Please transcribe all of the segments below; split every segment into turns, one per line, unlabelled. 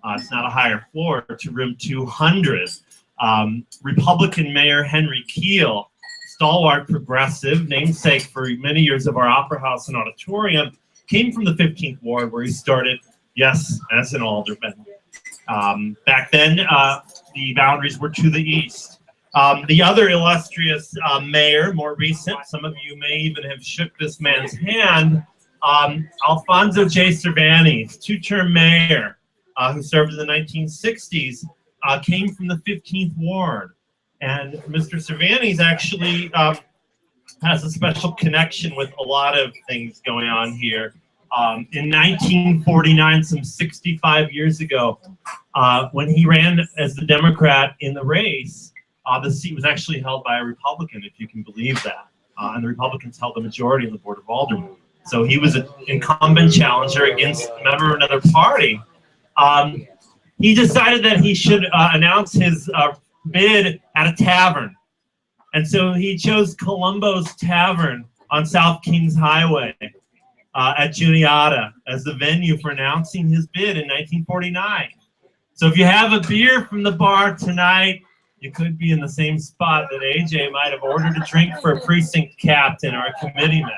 it's not a higher floor, to room 200. Republican Mayor Henry Keel, stalwart progressive, namesake for many years of our Opera House and Auditorium, came from the 15th Ward, where he started, yes, as an alderman. Back then, the boundaries were to the east. The other illustrious mayor, more recent, some of you may even have shook this man's hand, Alfonso J. Cervantes, two-term mayor who served in the 1960s, came from the 15th Ward. And Mr. Cervantes actually has a special connection with a lot of things going on here. In 1949, some 65 years ago, when he ran as the Democrat in the race, the seat was actually held by a Republican, if you can believe that. And the Republicans held the majority in the Board of Aldermen. So he was an incumbent challenger against a member of another party. He decided that he should announce his bid at a tavern. And so he chose Columbo's Tavern on South Kings Highway at Juniata as the venue for announcing his bid in 1949. So if you have a beer from the bar tonight, you could be in the same spot that AJ might have ordered a drink for a precinct captain or a committeeman.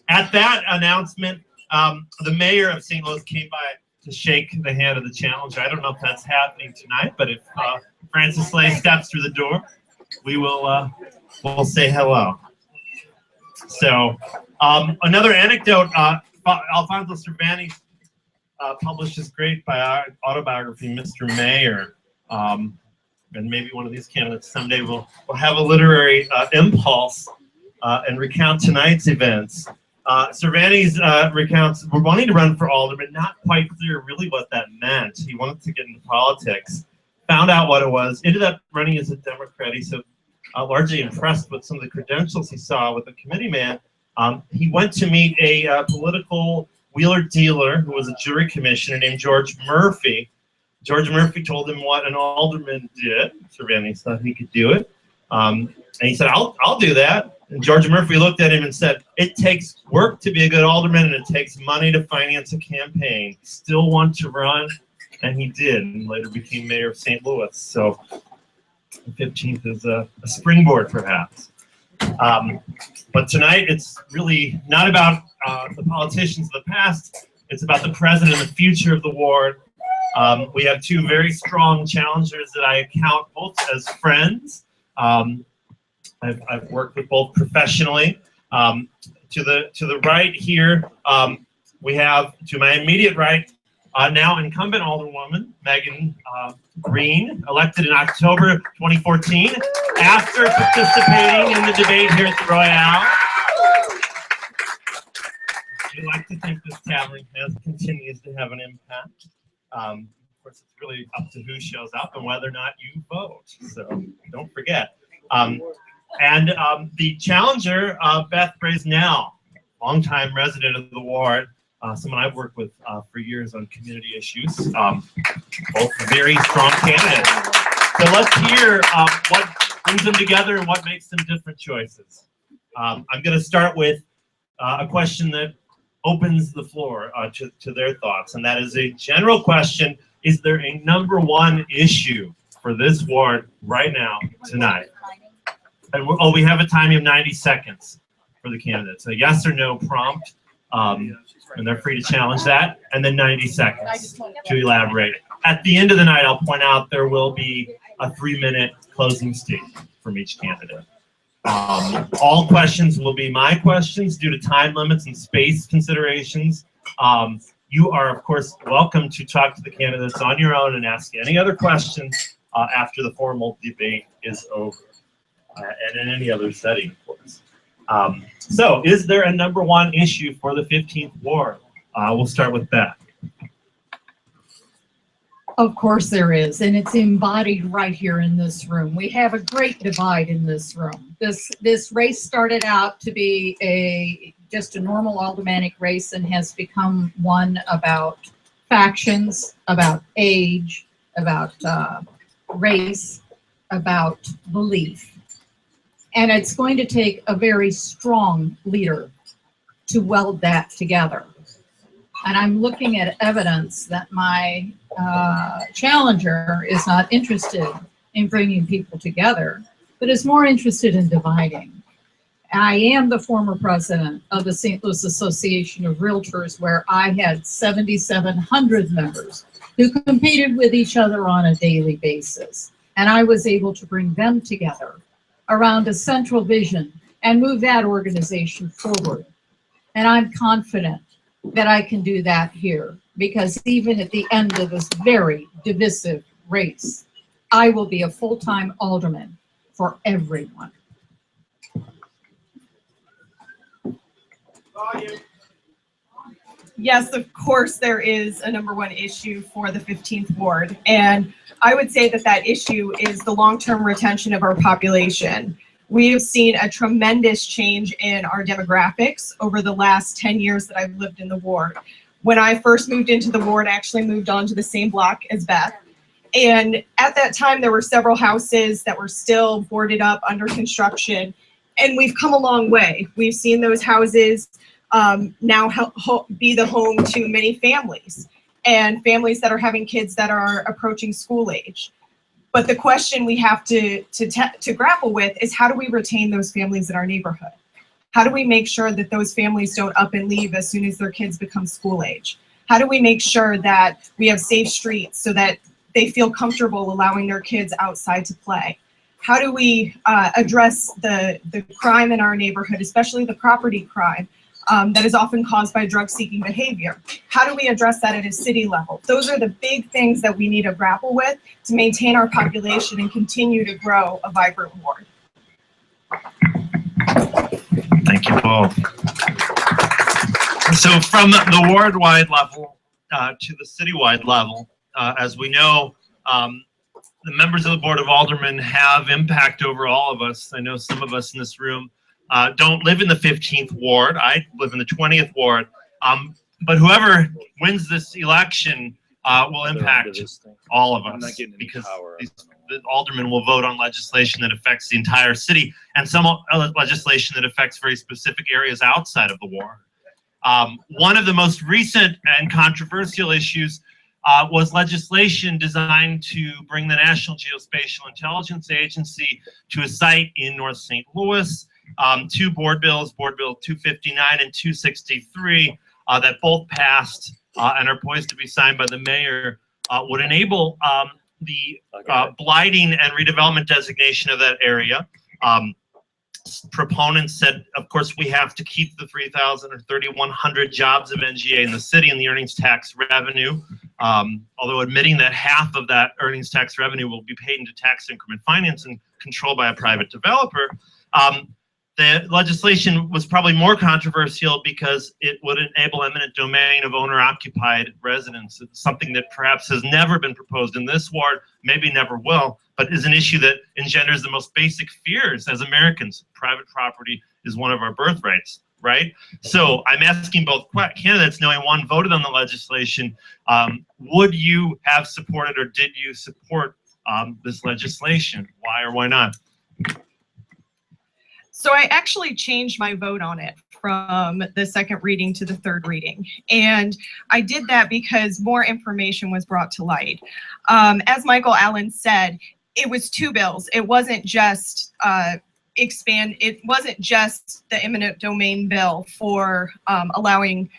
At that announcement, the mayor of St. Louis came by to shake the hand of the challenger. I don't know if that's happening tonight, but if Francis Slay steps through the door, we will we'll say hello. So another anecdote, Alfonso Cervantes published his great autobiography, Mr. Mayor. And maybe one of these candidates someday will have a literary impulse and recount tonight's events. Cervantes recounts, we're wanting to run for alderman, not quite clear really what that meant. He wanted to get into politics, found out what it was, ended up running as a Democrat. He's so largely impressed with some of the credentials he saw with the committee man. He went to meet a political wheeler dealer who was a jury commissioner named George Murphy. George Murphy told him what an alderman did. Cervantes thought he could do it. And he said, I'll do that. And George Murphy looked at him and said, it takes work to be a good alderman and it takes money to finance a campaign. Still want to run? And he did, and later became mayor of St. Louis. So the 15th is a springboard, perhaps. But tonight, it's really not about the politicians of the past. It's about the present and the future of the ward. We have two very strong challengers that I count both as friends. I've worked with both professionally. To the right here, we have, to my immediate right, now incumbent Alderwoman Megan-Ellyia Green, elected in October 2014 after participating in the debate here at the Royale. We like to think this tavern continues to have an impact. Of course, it's really up to who shows up and whether or not you vote, so don't forget. And the challenger, Beth Braznell, longtime resident of the ward, someone I've worked with for years on community issues, both very strong candidates. So let's hear what brings them together and what makes them different choices. I'm going to start with a question that opens the floor to their thoughts, and that is a general question. Is there a number one issue for this ward right now, tonight? And we have a timing of 90 seconds for the candidates. A yes or no prompt, and they're free to challenge that, and then 90 seconds to elaborate. At the end of the night, I'll point out there will be a 3-minute closing statement from each candidate. All questions will be my questions due to time limits and space considerations. You are, of course, welcome to talk to the candidates on your own and ask any other questions after the formal debate is over. And in any other setting, of course. So, is there a number one issue for the 15th Ward? We'll start with Beth.
Of course there is, and it's embodied right here in this room. We have a great divide in this room. This race started out to be just a normal aldermanic race and has become one about factions, about age, about race, about belief. And it's going to take a very strong leader to weld that together. And I'm looking at evidence that my challenger is not interested in bringing people together, but is more interested in dividing. I am the former president of the St. Louis Association of Realtors, where I had 7,700 members who competed with each other on a daily basis. And I was able to bring them together around a central vision and move that organization forward. And I'm confident that I can do that here, because even at the end of this very divisive race, I will be a full-time alderman for everyone.
Yes, of course, there is a #1 issue for the 15th Ward. And I would say that that issue is the long-term retention of our population. We have seen a tremendous change in our demographics over the last 10 years that I've lived in the ward. When I first moved into the ward, I actually moved onto the same block as Beth. And at that time, there were several houses that were still boarded up, under construction. And we've come a long way. We've seen those houses now be the home to many families, and families that are having kids that are approaching school age. But the question we have to grapple with is, how do we retain those families in our neighborhood? How do we make sure that those families don't up and leave as soon as their kids become school age? How do we make sure that we have safe streets so that they feel comfortable allowing their kids outside to play? How do we address the crime in our neighborhood, especially the property crime that is often caused by drug-seeking behavior? How do we address that at a city level? Those are the big things that we need to grapple with to maintain our population and continue to grow a vibrant ward.
Thank you both. So from the ward-wide level to the citywide level, as we know, the members of the Board of Aldermen have impact over all of us. I know some of us in this room don't live in the 15th Ward. I live in the 20th Ward. But whoever wins this election will impact all of us, because the aldermen will vote on legislation that affects the entire city, and some legislation that affects very specific areas outside of the ward. One of the most recent and controversial issues was legislation designed to bring the National Geospatial Intelligence Agency to a site in North St. Louis. Two board bills, Board Bill 259 and 263, that both passed and are poised to be signed by the mayor, would enable the blighting and redevelopment designation of that area. Proponents said, of course, we have to keep the 3,000 or 3,100 jobs of NGA in the city and the earnings tax revenue, although admitting that half of that earnings tax revenue will be paid into tax increment finance and controlled by a private developer. The legislation was probably more controversial because it would enable eminent domain of owner-occupied residence. It's something that perhaps has never been proposed in this ward, maybe never will, but is an issue that engenders the most basic fears as Americans. Private property is one of our birthrights, right? So I'm asking both candidates, knowing one voted on the legislation, would you have supported, or did you support this legislation? Why or why not?
So I actually changed my vote on it from the second reading to the third reading. And I did that because more information was brought to light. As Michael Allen said, it was two bills. It wasn't just it wasn't just the eminent domain bill for allowing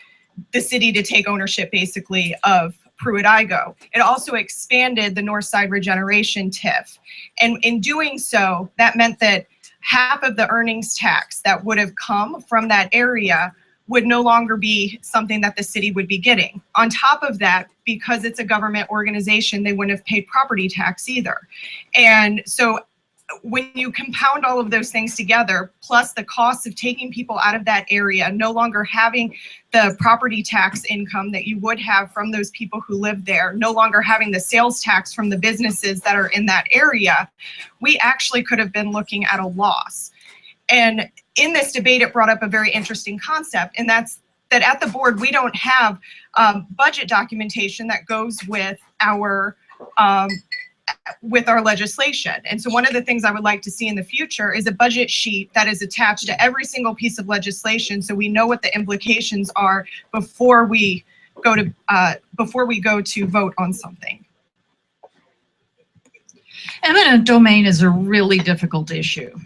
the city to take ownership basically of Pruitt-Igoe. It also expanded the North Side Regeneration TIF. And in doing so, that meant that half of the earnings tax that would have come from that area would no longer be something that the city would be getting. On top of that, because it's a government organization, they wouldn't have paid property tax either. And so when you compound all of those things together, plus the cost of taking people out of that area, no longer having the property tax income that you would have from those people who live there, no longer having the sales tax from the businesses that are in that area, we actually could have been looking at a loss. And in this debate, it brought up a very interesting concept, and that's that at the board, we don't have budget documentation that goes with our legislation. And so one of the things I would like to see in the future is a budget sheet that is attached to every single piece of legislation, so we know what the implications are before we before we go to vote on something.
Eminent domain is a really difficult issue.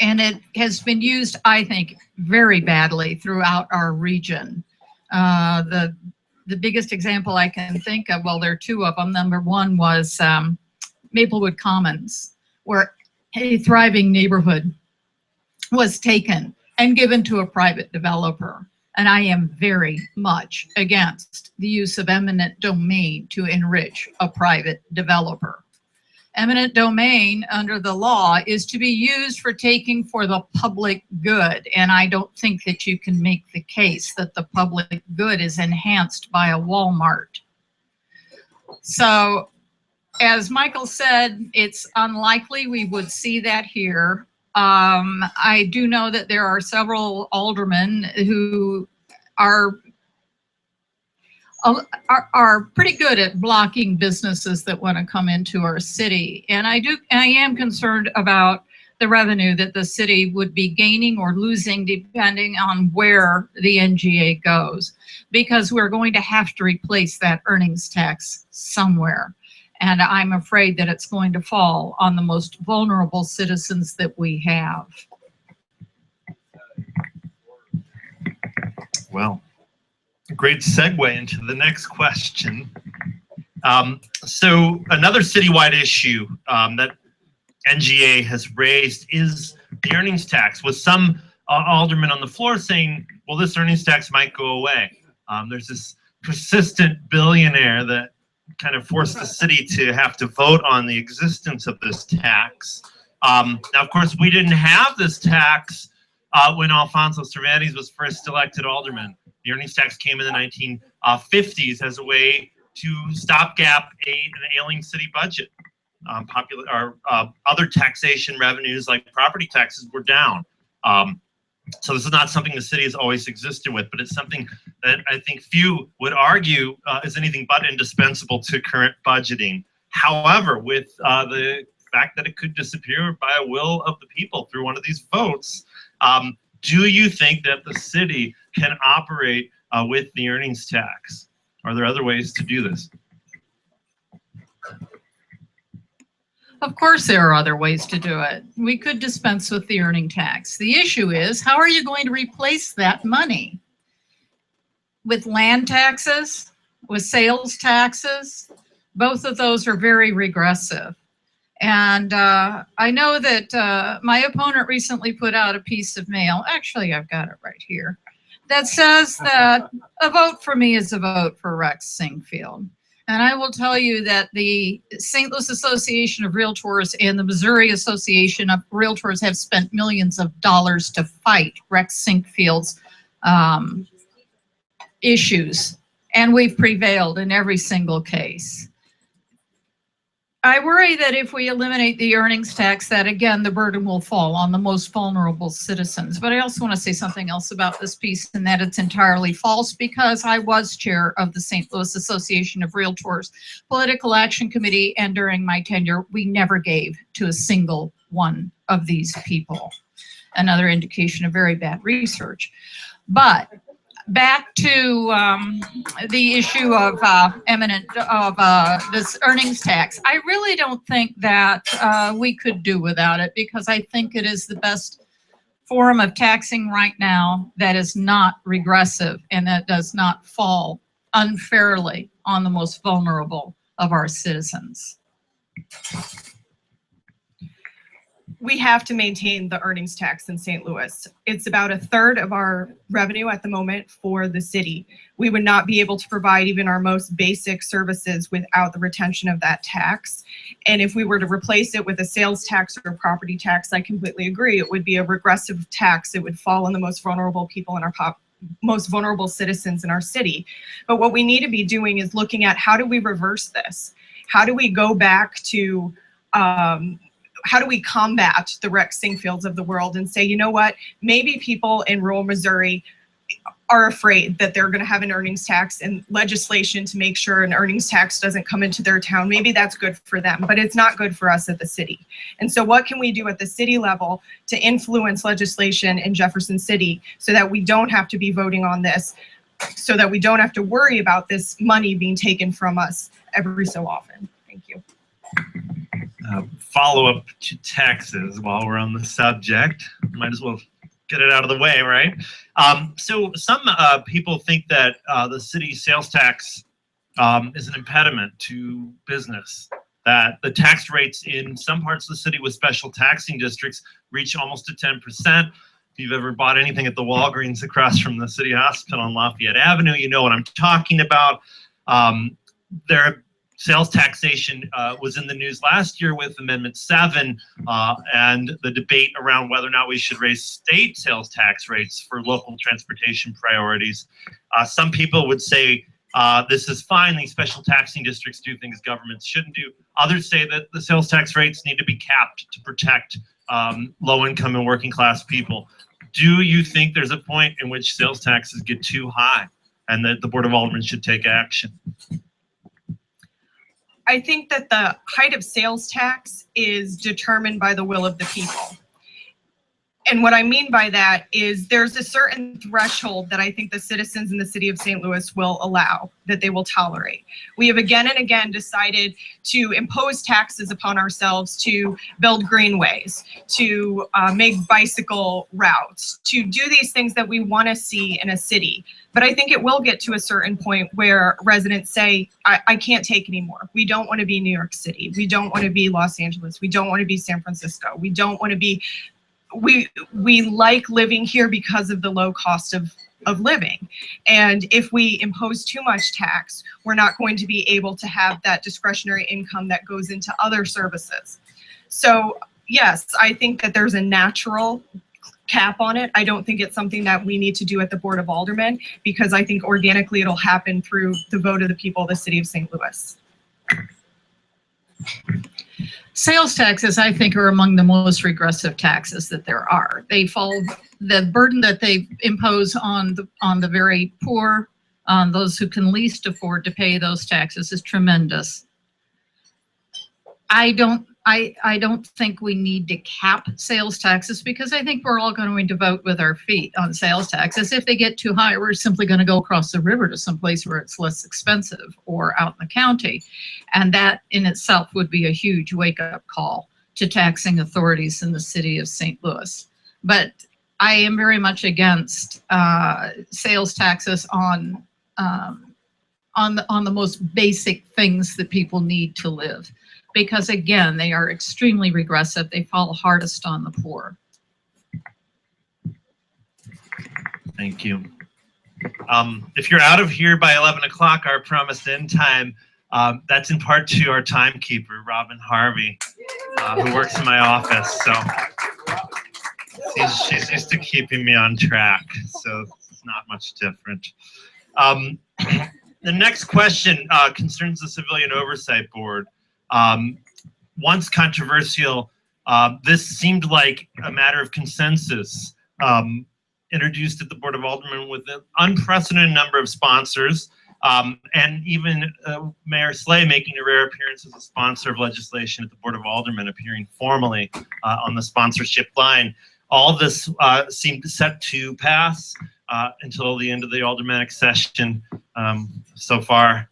And it has been used, I think, very badly throughout our region. The biggest example I can think of, well, there are two of them. Number one was Maplewood Commons, where a thriving neighborhood was taken and given to a private developer. And I am very much against the use of eminent domain to enrich a private developer. Eminent domain under the law is to be used for taking for the public good. And I don't think that you can make the case that the public good is enhanced by a Walmart. So as Michael said, it's unlikely we would see that here. I do know that there are several aldermen who are pretty good at blocking businesses that want to come into our city. And I am concerned about the revenue that the city would be gaining or losing depending on where the NGA goes, because we're going to have to replace that earnings tax somewhere. And I'm afraid that it's going to fall on the most vulnerable citizens that we have.
Well, great segue into the next question. So another citywide issue that NGA has raised is the earnings tax, with some aldermen on the floor saying, well, this earnings tax might go away. There's this persistent billionaire that kind of forced the city to have to vote on the existence of this tax. Now, of course, we didn't have this tax when Alfonso Cervantes was first elected alderman. The earnings tax came in the 1950s as a way to stopgap an ailing city budget. Other taxation revenues like property taxes were down. So this is not something the city has always existed with, but it's something that I think few would argue is anything but indispensable to current budgeting. However, with the fact that it could disappear by a will of the people through one of these votes, do you think that the city can operate with the earnings tax? Are there other ways to do this?
Of course there are other ways to do it. We could dispense with the earning tax. The issue is, how are you going to replace that money? With land taxes? With sales taxes? Both of those are very regressive. And I know that my opponent recently put out a piece of mail. Actually, I've got it right here. That says that a vote for me is a vote for Rex Singfield. And I will tell you that the St. Louis Association of Realtors and the Missouri Association of Realtors have spent millions of dollars to fight Rex Singfield's issues. And we've prevailed in every single case. I worry that if we eliminate the earnings tax, that again, the burden will fall on the most vulnerable citizens. But I also want to say something else about this piece, and that it's entirely false, because I was chair of the St. Louis Association of Realtors Political Action Committee, and during my tenure, we never gave to a single one of these people. Another indication of very bad research. But back to the issue of this earnings tax. I really don't think that we could do without it, because I think it is the best form of taxing right now that is not regressive and that does not fall unfairly on the most vulnerable of our citizens.
We have to maintain the earnings tax in St. Louis. It's about a third of our revenue at the moment for the city. We would not be able to provide even our most basic services without the retention of that tax. And if we were to replace it with a sales tax or a property tax, I completely agree. It would be a regressive tax. It would fall on the most vulnerable people in our most vulnerable citizens in our city. But what we need to be doing is looking at, how do we reverse this? How do we go back to how do we combat the Rex Singfields of the world and say, you know what, maybe people in rural Missouri are afraid that they're going to have an earnings tax, and legislation to make sure an earnings tax doesn't come into their town. Maybe that's good for them, but it's not good for us at the city. And so what can we do at the city level to influence legislation in Jefferson City so that we don't have to be voting on this so that we don't have to worry about this money being taken from us every so often. Thank you.
Follow-up to taxes while we're on the subject. Might as well get it out of the way, right? So some people think that the city sales tax is an impediment to business, that the tax rates in some parts of the city with special taxing districts reach almost to 10%. If you've ever bought anything at the Walgreens across from the city hospital on Lafayette Avenue, you know what I'm talking about. Their sales taxation was in the news last year with Amendment 7 and the debate around whether or not we should raise state sales tax rates for local transportation priorities. Some people would say this is fine, these special taxing districts do things governments shouldn't do. Others say that the sales tax rates need to be capped to protect low-income and working-class people. Do you think there's a point in which sales taxes get too high and that the Board of Aldermen should take action?
I think that the height of sales tax is determined by the will of the people. And what I mean by that is there's a certain threshold that I think the citizens in the city of St. Louis will allow, that they will tolerate. We have again and again decided to impose taxes upon ourselves to build greenways, to make bicycle routes, to do these things that we want to see in a city. But I think it will get to a certain point where residents say, I can't take anymore. We don't want to be New York City. We don't want to be Los Angeles. We don't want to be San Francisco. We don't want to be, we like living here because of the low cost of living. And if we impose too much tax, we're not going to be able to have that discretionary income that goes into other services. So yes, I think that there's a natural cap on it. I don't think it's something that we need to do at the Board of Aldermen, because I think organically it'll happen through the vote of the people of the city of St. Louis.
Sales taxes, I think, are among the most regressive taxes that there are. They fall, the burden that they impose on the very poor, on those who can least afford to pay those taxes, is tremendous. I don't think we need to cap sales taxes, because I think we're all going to vote with our feet on sales taxes. If they get too high, we're simply going to go across the river to some place where it's less expensive, or out in the county. And that in itself would be a huge wake-up call to taxing authorities in the city of St. Louis. But I am very much against sales taxes on the most basic things that people need to live. Because again, they are extremely regressive. They fall hardest on the poor.
Thank you. If you're out of here by 11 o'clock, our promised end time, that's in part to our timekeeper, Robin Harvey, who works in my office. So she's used to keeping me on track, so it's not much different. The next question concerns the Civilian Oversight Board. Once controversial, this seemed like a matter of consensus, introduced at the Board of Aldermen with an unprecedented number of sponsors, and even Mayor Slay making a rare appearance as a sponsor of legislation at the Board of Aldermen, appearing formally on the sponsorship line. All of this seemed set to pass until the end of the aldermanic session. So far,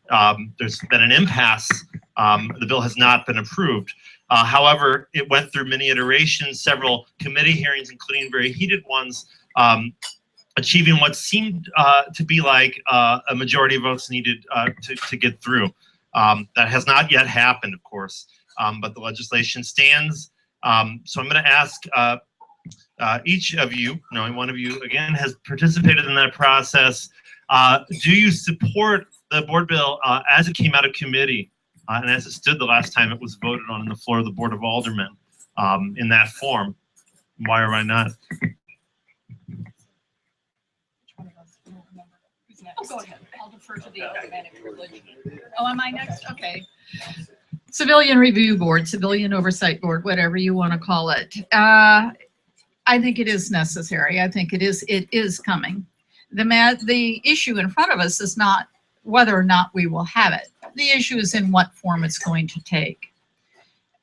there's been an impasse. The bill has not been approved. However, it went through many iterations, several committee hearings, including very heated ones, achieving what seemed to be like a majority of votes needed to get through. That has not yet happened, of course, but the legislation stands. So I'm going to ask each of you, knowing one of you, again, has participated in that process. Do you support the board bill as it came out of committee? And as it stood the last time it was voted on the floor of the Board of Aldermen in that form? Why or why not?
Oh, go ahead. I'll defer to the aldermanic privilege. Oh, am I next? Okay. Civilian Review Board, Civilian Oversight Board, whatever you want to call it. I think it is necessary. I think it is coming. The issue in front of us is not whether or not we will have it. The issue is in what form it's going to take.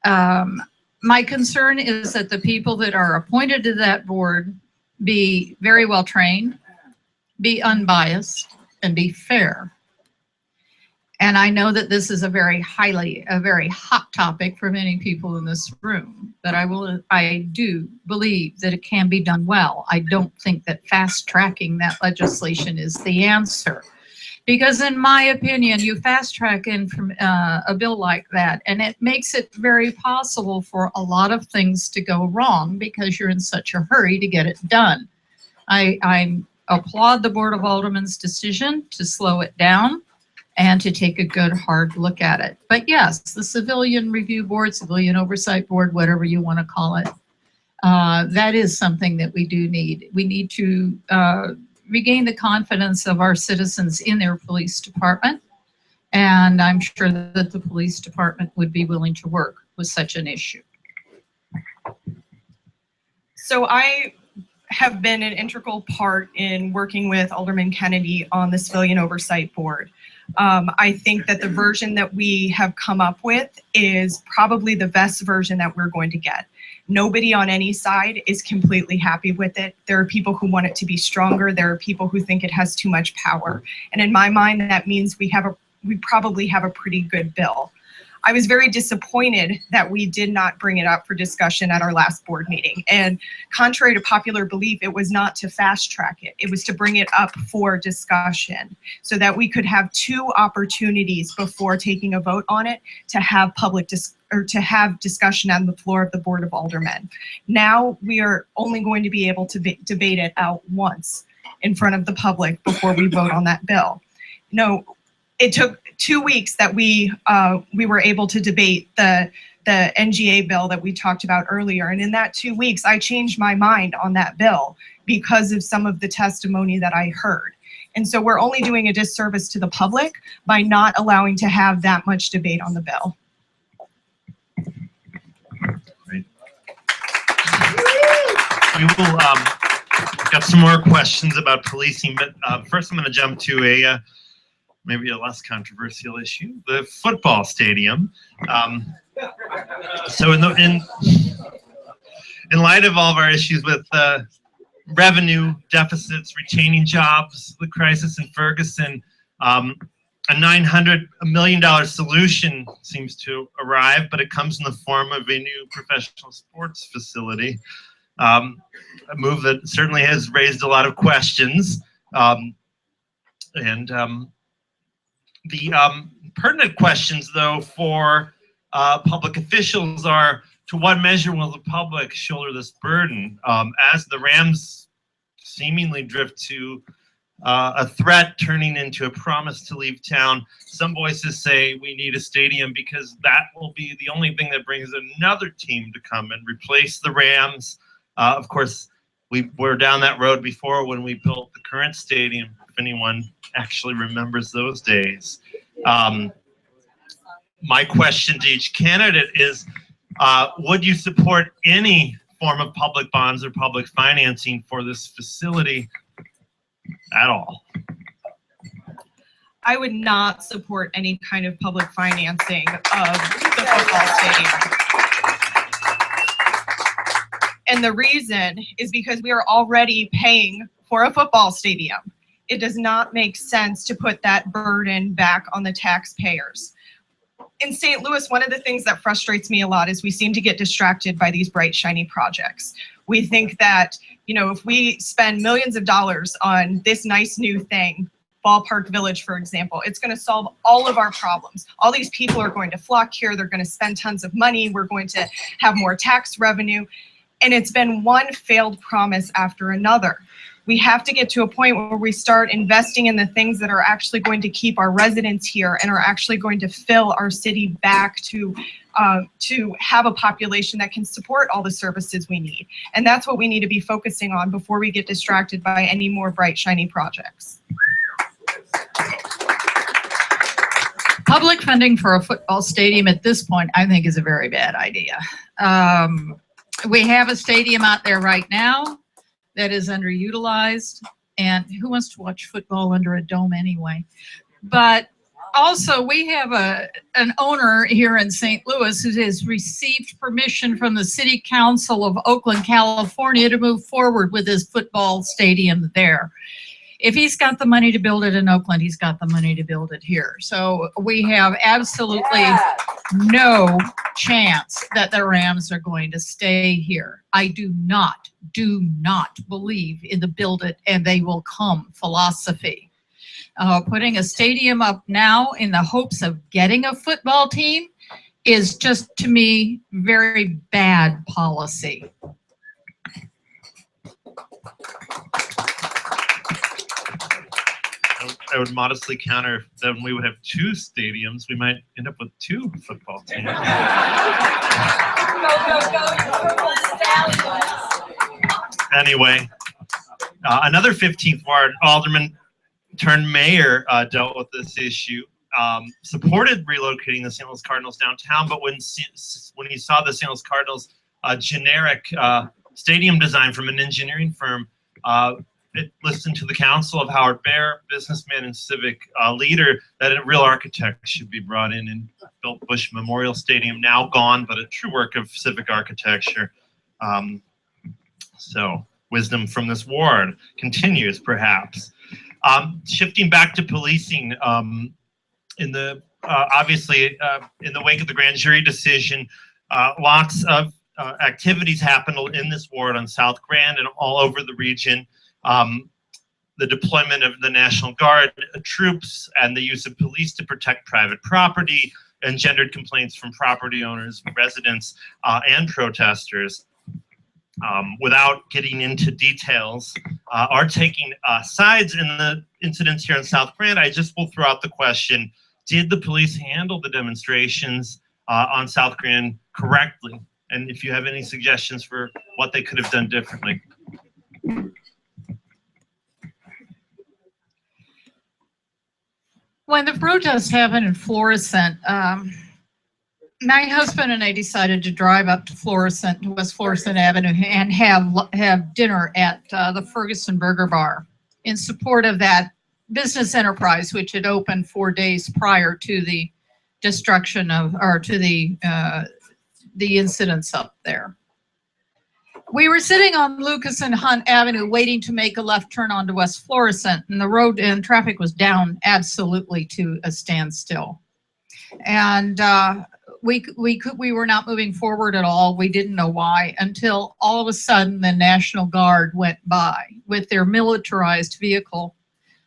My concern is that the people that are appointed to that board be very well trained, be unbiased, and be fair. And I know that this is a very hot topic for many people in this room, but I do believe that it can be done well. I don't think that fast tracking that legislation is the answer. Because in my opinion, you fast track in from a bill like that, and it makes it very possible for a lot of things to go wrong because you're in such a hurry to get it done. I applaud the Board of Aldermen's decision to slow it down and to take a good hard look at it. But yes, the Civilian Review Board, Civilian Oversight Board, whatever you want to call it, that is something that we do need. We need to regain the confidence of our citizens in their police department. And I'm sure that the police department would be willing to work with such an issue.
So I have been an integral part in working with Alderman Kennedy on the Civilian Oversight Board. I think that the version that we have come up with is probably the best version that we're going to get. Nobody on any side is completely happy with it. There are people who want it to be stronger. There are people who think it has too much power. And in my mind, that means we probably have a pretty good bill. I was very disappointed that we did not bring it up for discussion at our last board meeting. And contrary to popular belief, it was not to fast track it. It was to bring it up for discussion so that we could have two opportunities before taking a vote on it to have discussion on the floor of the Board of Aldermen. Now we are only going to be able to debate it out once in front of the public before we vote on that bill. No, it took 2 weeks that we were able to debate the NGA bill that we talked about earlier. And in that 2 weeks, I changed my mind on that bill because of some of the testimony that I heard. And so we're only doing a disservice to the public by not allowing to have that much debate on the bill.
Great. We will got some more questions about policing, but first I'm going to jump to maybe a less controversial issue, the football stadium. So in light of all of our issues with revenue deficits, retaining jobs, the crisis in Ferguson, a $900 million solution seems to arrive, but it comes in the form of a new professional sports facility. A move that certainly has raised a lot of questions. The pertinent questions, though, for public officials are, to what measure will the public shoulder this burden as the Rams seemingly drift to a threat turning into a promise to leave town? Some voices say we need a stadium because that will be the only thing that brings another team to come and replace the Rams. Of course, we were down that road before when we built the current stadium, if anyone actually remembers those days. My question to each candidate is, would you support any form of public bonds or public financing for this facility at all?
I would not support any kind of public financing of the football stadium. And the reason is because we are already paying for a football stadium. It does not make sense to put that burden back on the taxpayers. In St. Louis, one of the things that frustrates me a lot is we seem to get distracted by these bright, shiny projects. We think that, you know, if we spend millions of dollars on this nice new thing, Ballpark Village, for example, it's going to solve all of our problems. All these people are going to flock here. They're going to spend tons of money. We're going to have more tax revenue. And it's been one failed promise after another. We have to get to a point where we start investing in the things that are actually going to keep our residents here and are actually going to fill our city back to have a population that can support all the services we need. And that's what we need to be focusing on before we get distracted by any more bright, shiny projects.
Public funding for a football stadium at this point, I think, is a very bad idea. We have a stadium out there right now that is underutilized, and who wants to watch football under a dome anyway? But also, we have an owner here in St. Louis who has received permission from the City Council of Oakland, California to move forward with his football stadium there. If he's got the money to build it in Oakland, he's got the money to build it here. So we have absolutely no chance that the Rams are going to stay here. I do not believe in the build it and they will come philosophy. Putting a stadium up now in the hopes of getting a football team is just, to me, very bad policy.
I would modestly counter that when we would have 2 stadiums, we might end up with 2 football teams. Anyway, another 15th Ward alderman turned mayor dealt with this issue. Supported relocating the St. Louis Cardinals downtown, but when he saw the St. Louis Cardinals generic stadium design from an engineering firm, it listened to the counsel of Howard Bear, businessman and civic leader, that a real architect should be brought in and built Bush Memorial Stadium, now gone, but a true work of civic architecture. So wisdom from this ward continues, perhaps. Shifting back to policing, in the obviously in the wake of the grand jury decision, lots of activities happened in this ward on South Grand and all over the region. The deployment of the National Guard troops and the use of police to protect private property engendered complaints from property owners, residents, and protesters. Without getting into details or taking sides in the incidents here in South Grand, I just will throw out the question, did the police handle the demonstrations on South Grand correctly? And if you have any suggestions for what they could have done differently.
When the protests happened in Florissant, my husband and I decided to drive up to Florissant, to West Florissant Avenue, and have dinner at the Ferguson Burger Bar in support of that business enterprise, which had opened 4 days prior to the destruction of, or to the incidents up there. We were sitting on Lucas and Hunt Avenue waiting to make a left turn onto West Florissant, and the road and traffic was down absolutely to a standstill. And we were not moving forward at all. We didn't know why, until all of a sudden the National Guard went by with their militarized vehicle,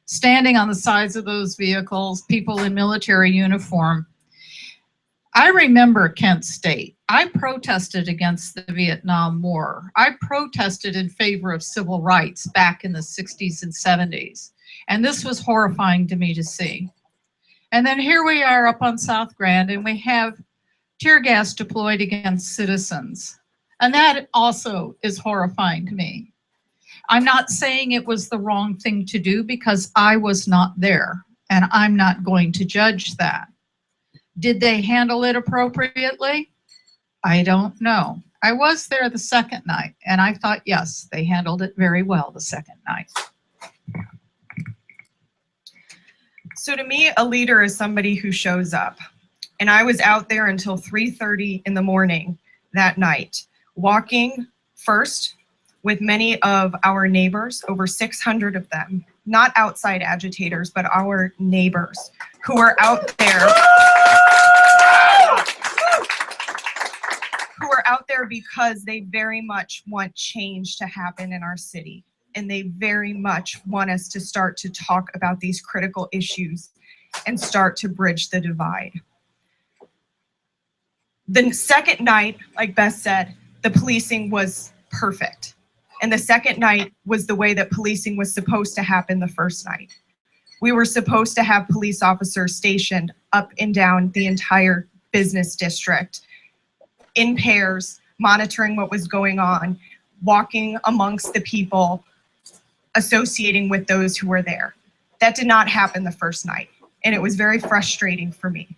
standing on the sides of those vehicles, people in military uniform. I remember Kent State. I protested against the Vietnam War. I protested in favor of civil rights back in the 60s and 70s. And this was horrifying to me to see. And then here we are up on South Grand, and we have tear gas deployed against citizens. And that also is horrifying to me. I'm not saying it was the wrong thing to do because I was not there, and I'm not going to judge that. Did they handle it appropriately? I don't know. I was there the second night, and I thought, yes, they handled it very well the second night.
So to me, a leader is somebody who shows up. And I was out there until 3:30 in the morning that night, walking first with many of our neighbors, over 600 of them, not outside agitators, but our neighbors who are out there. Who are out there because they very much want change to happen in our city. And they very much want us to start to talk about these critical issues and start to bridge the divide. The second night, like Beth said, the policing was perfect. And the second night was the way that policing was supposed to happen the first night. We were supposed to have police officers stationed up and down the entire business district in pairs, monitoring what was going on, walking amongst the people, associating with those who were there. That did not happen the first night, and it was very frustrating for me.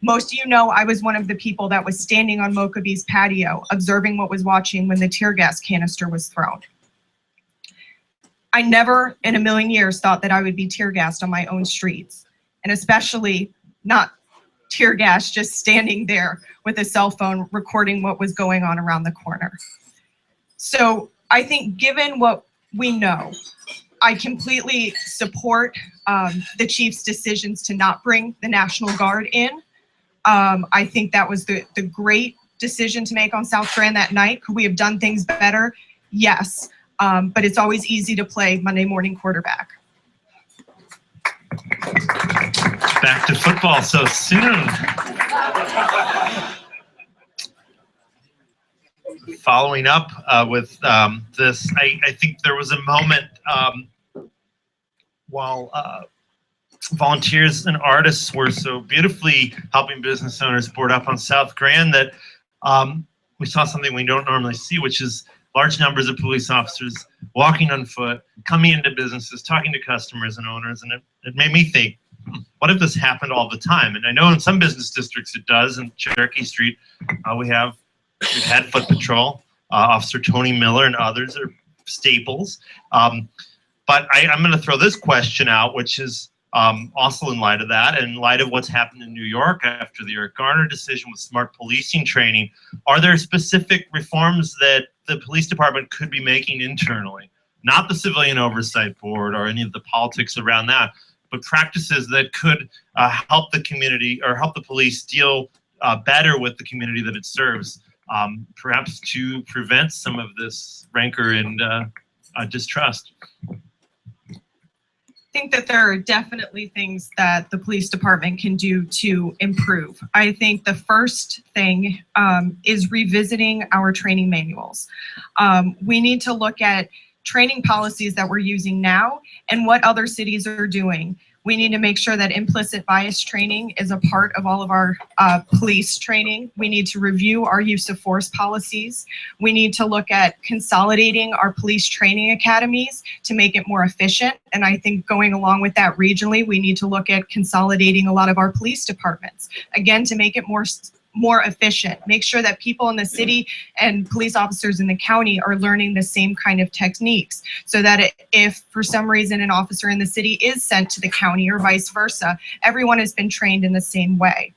Most of you know I was one of the people that was standing on Mokabee's patio, observing what was watching when the tear gas canister was thrown. I never in a million years thought that I would be tear gassed on my own streets, and especially not tear gas just standing there with a cell phone recording what was going on around the corner. So I think given what we know, I completely support the chief's decisions to not bring the National Guard in. I think that was the great decision to make on South Grand that night. Could we have done things better? Yes, but it's always easy to play Monday morning quarterback.
Back to football so soon. Following up with this, I think there was a moment while volunteers and artists were so beautifully helping business owners board up on South Grand that we saw something we don't normally see, which is large numbers of police officers walking on foot, coming into businesses, talking to customers and owners, and it made me think, what if this happened all the time? And I know in some business districts it does. In Cherokee Street, we've had foot patrol, Officer Tony Miller and others are staples. But I'm going to throw this question out, which is also in light of that, and in light of what's happened in New York after the Eric Garner decision with smart policing training, are there specific reforms that the police department could be making internally? Not the civilian oversight board or any of the politics around that, but practices that could help the community or help the police deal better with the community that it serves, perhaps to prevent some of this rancor and distrust.
I think that there are definitely things that the police department can do to improve. I think the first thing is revisiting our training manuals. We need to look at training policies that we're using now and what other cities are doing. We need to make sure that implicit bias training is a part of all of our police training. We need to review our use of force policies. We need to look at consolidating our police training academies to make it more efficient. And I think going along with that regionally, we need to look at consolidating a lot of our police departments, again, to make it more efficient. Make sure that people in the city and police officers in the county are learning the same kind of techniques, so that if for some reason an officer in the city is sent to the county or vice versa, everyone has been trained in the same way.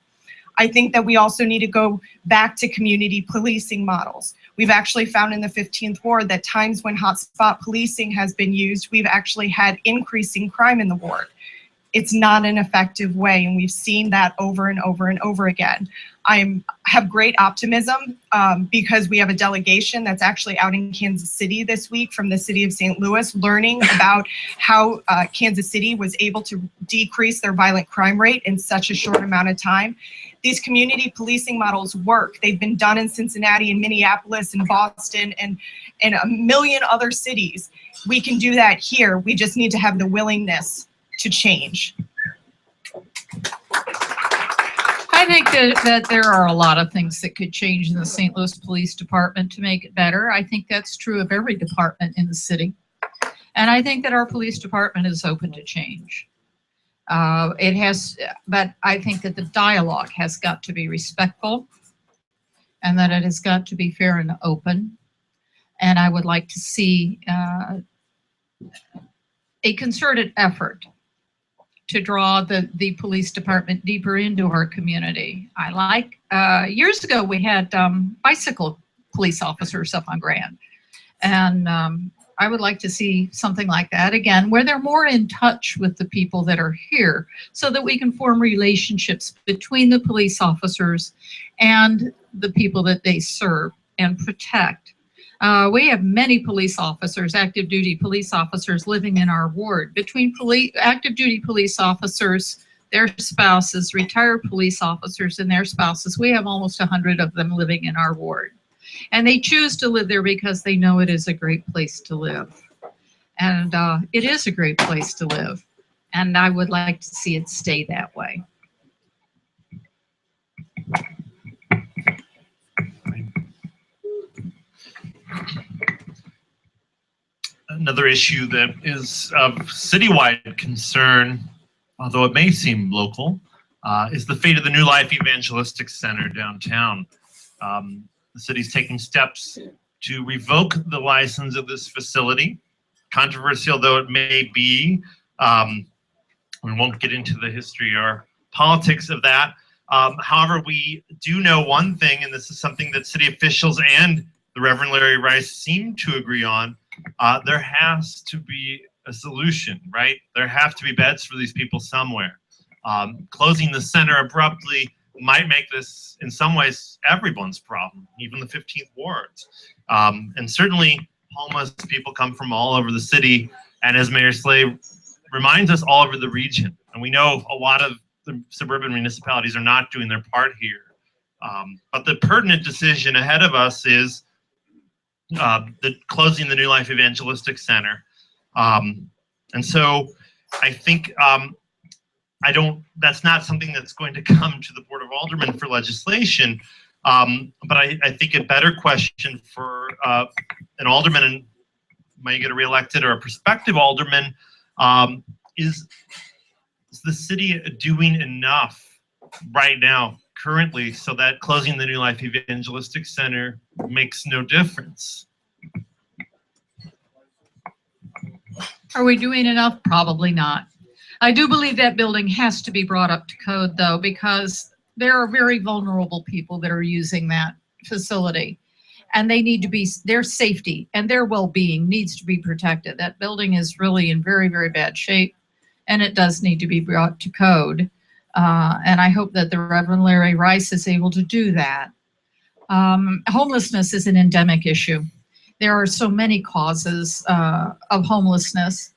I think that we also need to go back to community policing models. We've actually found in the 15th Ward that times when hotspot policing has been used, we've actually had increasing crime in the ward. It's not an effective way, and we've seen that over and over and over again. I have great optimism because we have a delegation that's actually out in Kansas City this week from the city of St. Louis, learning about how Kansas City was able to decrease their violent crime rate in such a short amount of time. These community policing models work. They've been done in Cincinnati and Minneapolis and Boston and a million other cities. We can do that here. We just need to have the willingness to change.
I think that there are a lot of things that could change in the St. Louis Police Department to make it better. I think that's true of every department in the city. And I think that our police department is open to change. But I think that the dialogue has got to be respectful and that it has got to be fair and open. And I would like to see a concerted effort to draw the police department deeper into our community. I like, years ago we had bicycle police officers up on Grand. And I would like to see something like that again, where they're more in touch with the people that are here so that we can form relationships between the police officers and the people that they serve and protect. We have many police officers, active duty police officers living in our ward. Between active duty police officers, their spouses, retired police officers and their spouses, we have almost 100 of them living in our ward. And they choose to live there because they know it is a great place to live. And it is a great place to live. And I would like to see it stay that way.
Another issue that is of citywide concern, although it may seem local, is the fate of the New Life Evangelistic Center downtown. The city's taking steps to revoke the license of this facility. Controversial though it may be, we won't get into the history or politics of that. However, we do know one thing, and this is something that city officials and the Reverend Larry Rice seem to agree on. There has to be a solution, right? There have to be beds for these people somewhere. Closing the center abruptly might make this, in some ways, everyone's problem, even the 15th wards. And certainly, homeless people come from all over the city, and as Mayor Slay reminds us, all over the region. And we know a lot of the suburban municipalities are not doing their part here. But the pertinent decision ahead of us is closing the New Life Evangelistic Center. And so I think that's not something that's going to come to the Board of Aldermen for legislation. But I think a better question for an alderman might get reelected or a prospective alderman is the city doing enough right now, currently, so that closing the New Life Evangelistic Center makes no difference?
Are we doing enough? Probably not. I do believe that building has to be brought up to code, though, because there are very vulnerable people that are using that facility, and they need to be, their safety and their well-being needs to be protected. That building is really in very, very bad shape, and it does need to be brought to code. And I hope that the Reverend Larry Rice is able to do that. Homelessness is an endemic issue. There are so many causes of homelessness,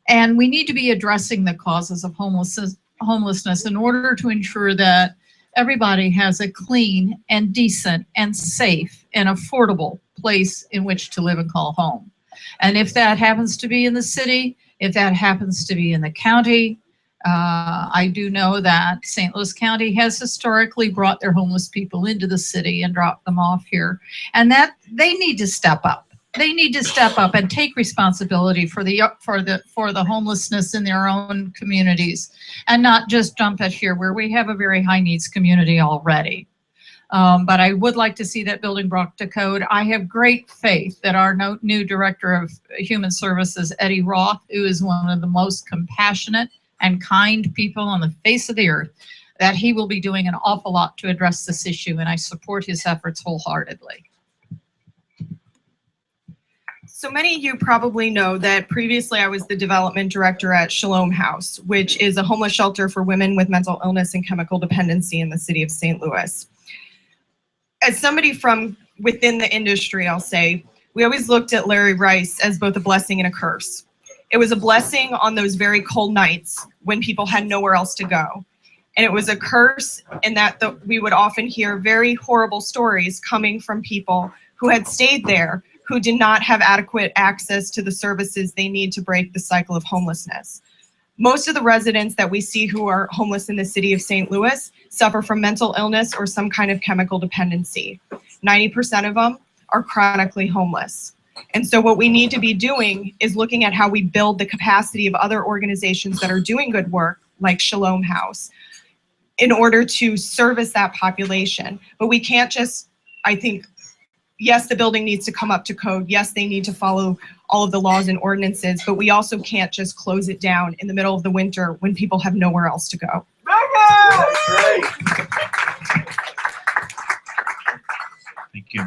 and we need to be addressing the causes of homelessness in order to ensure that everybody has a clean and decent and safe and affordable place in which to live and call home. And if that happens to be in the city, if that happens to be in the county, I do know that St. Louis County has historically brought their homeless people into the city and dropped them off here, and that they need to step up. They need to step up and take responsibility for the homelessness in their own communities, and not just dump it here where we have a very high needs community already. But I would like to see that building brought to code. I have great faith that our new Director of Human Services, Eddie Roth, who is one of the most compassionate and kind people on the face of the earth, that he will be doing an awful lot to address this issue, and I support his efforts wholeheartedly.
So many of you probably know that previously I was the development director at Shalom House, which is a homeless shelter for women with mental illness and chemical dependency in the city of St. Louis. As somebody from within the industry, I'll say, we always looked at Larry Rice as both a blessing and a curse. It was a blessing on those very cold nights when people had nowhere else to go. And it was a curse in that we would often hear very horrible stories coming from people who had stayed there, who did not have adequate access to the services they need to break the cycle of homelessness. Most of the residents that we see who are homeless in the city of St. Louis suffer from mental illness or some kind of chemical dependency. 90% of them are chronically homeless. And so what we need to be doing is looking at how we build the capacity of other organizations that are doing good work, like Shalom House, in order to service that population. But we can't just, I think, yes, the building needs to come up to code. Yes, they need to follow all of the laws and ordinances, but we also can't just close it down in the middle of the winter when people have nowhere else to go.
That's great. Thank you.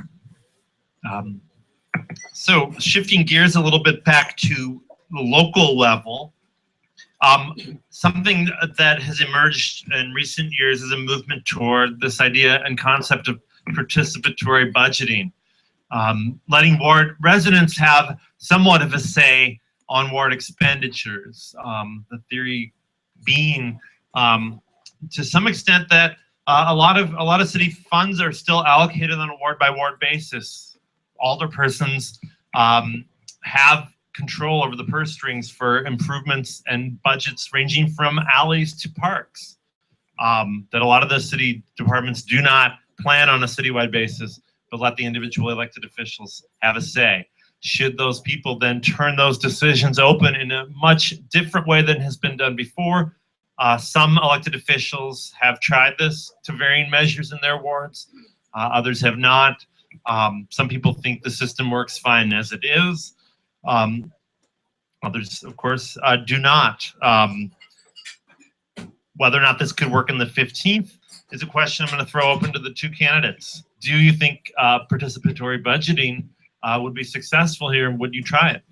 So shifting gears a little bit back to the local level, something that has emerged in recent years is a movement toward this idea and concept of participatory budgeting. Letting ward residents have somewhat of a say on ward expenditures. The theory being, to some extent, that a lot of city funds are still allocated on a ward by ward basis. Alderpersons have control over the purse strings for improvements and budgets ranging from alleys to parks. That a lot of the city departments do not plan on a citywide basis, but let the individual elected officials have a say. Should those people then turn those decisions open in a much different way than has been done before? Some elected officials have tried this to varying measures in their wards. Others have not. Some people think the system works fine as it is. Others, of course, do not. Whether or not this could work in the 15th is a question I'm going to throw open to the two candidates. Do you think participatory budgeting would be successful here, and would you try it?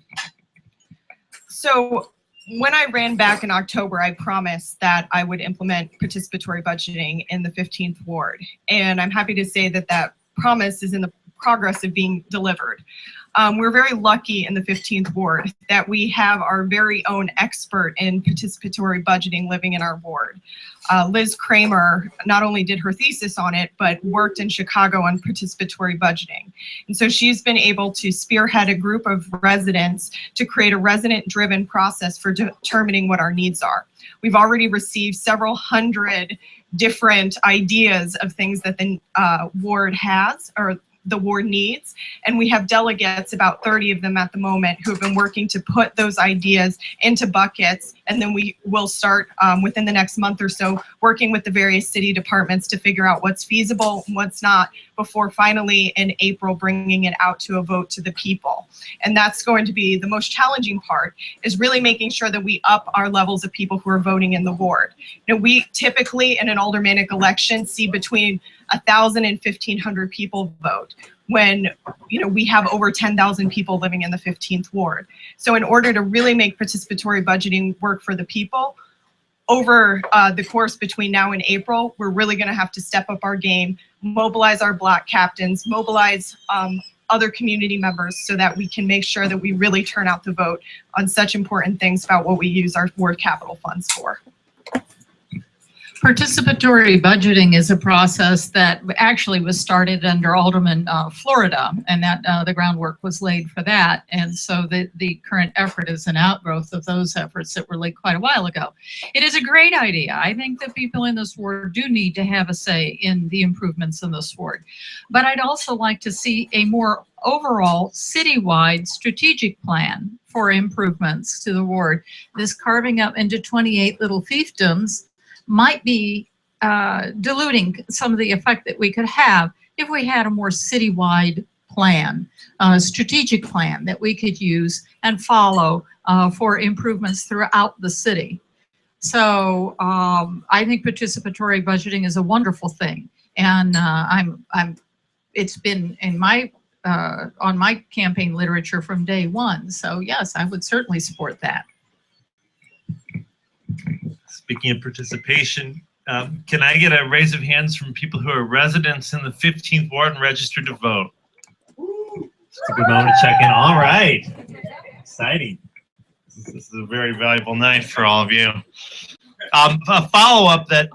So when I ran back in October, I promised that I would implement participatory budgeting in the 15th Ward. And I'm happy to say that that promise is in the progress of being delivered. We're very lucky in the 15th Ward that we have our very own expert in participatory budgeting living in our ward. Liz Kramer not only did her thesis on it, but worked in Chicago on participatory budgeting. And so she's been able to spearhead a group of residents to create a resident-driven process for determining what our needs are. We've already received several hundred different ideas of things that the ward has, or the ward needs, and we have delegates, about 30 of them at the moment, who have been working to put those ideas into buckets, and then we will start within the next month or so working with the various city departments to figure out what's feasible and what's not, before finally in April bringing it out to a vote to the people. And that's going to be the most challenging part, is really making sure that we up our levels of people who are voting in the ward. You know, we typically in an aldermanic election see between 1,000 and 1,500 people vote, when, you know, we have over 10,000 people living in the 15th Ward. So in order to really make participatory budgeting work for the people, over the course between now and April, we're really going to have to step up our game, mobilize our block captains, mobilize other community members, so that we can make sure that we really turn out the vote on such important things about what we use our ward capital funds for.
Participatory budgeting is a process that actually was started under Alderwoman Florida, and that the groundwork was laid for that. And so the current effort is an outgrowth of those efforts that were laid quite a while ago. It is a great idea. I think that people in this ward do need to have a say in the improvements in this ward. But I'd also like to see a more overall citywide strategic plan for improvements to the ward. This carving up into 28 little fiefdoms might be diluting some of the effect that we could have if we had a more citywide plan, strategic plan that we could use and follow for improvements throughout the city. So I think participatory budgeting is a wonderful thing, and it's been in my on my campaign literature from day one. So yes, I would certainly support that.
Speaking of participation, can I get a raise of hands from people who are residents in the 15th Ward and registered to vote? Just a good moment to check in. All right. Exciting. This is a very valuable night for all of you. A follow-up that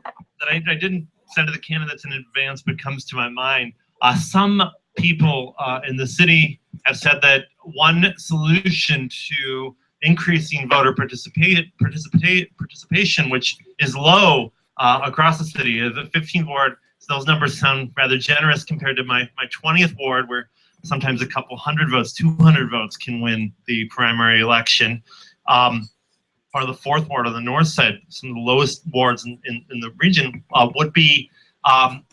I didn't send to the candidates in advance, but comes to my mind. Some people in the city have said that one solution to increasing voter participation, which is low across the city. The 15th Ward, so those numbers sound rather generous compared to my 20th Ward, where sometimes a couple hundred votes, 200 votes can win the primary election. Part of the 4th Ward on the north side, some of the lowest wards in the region, would be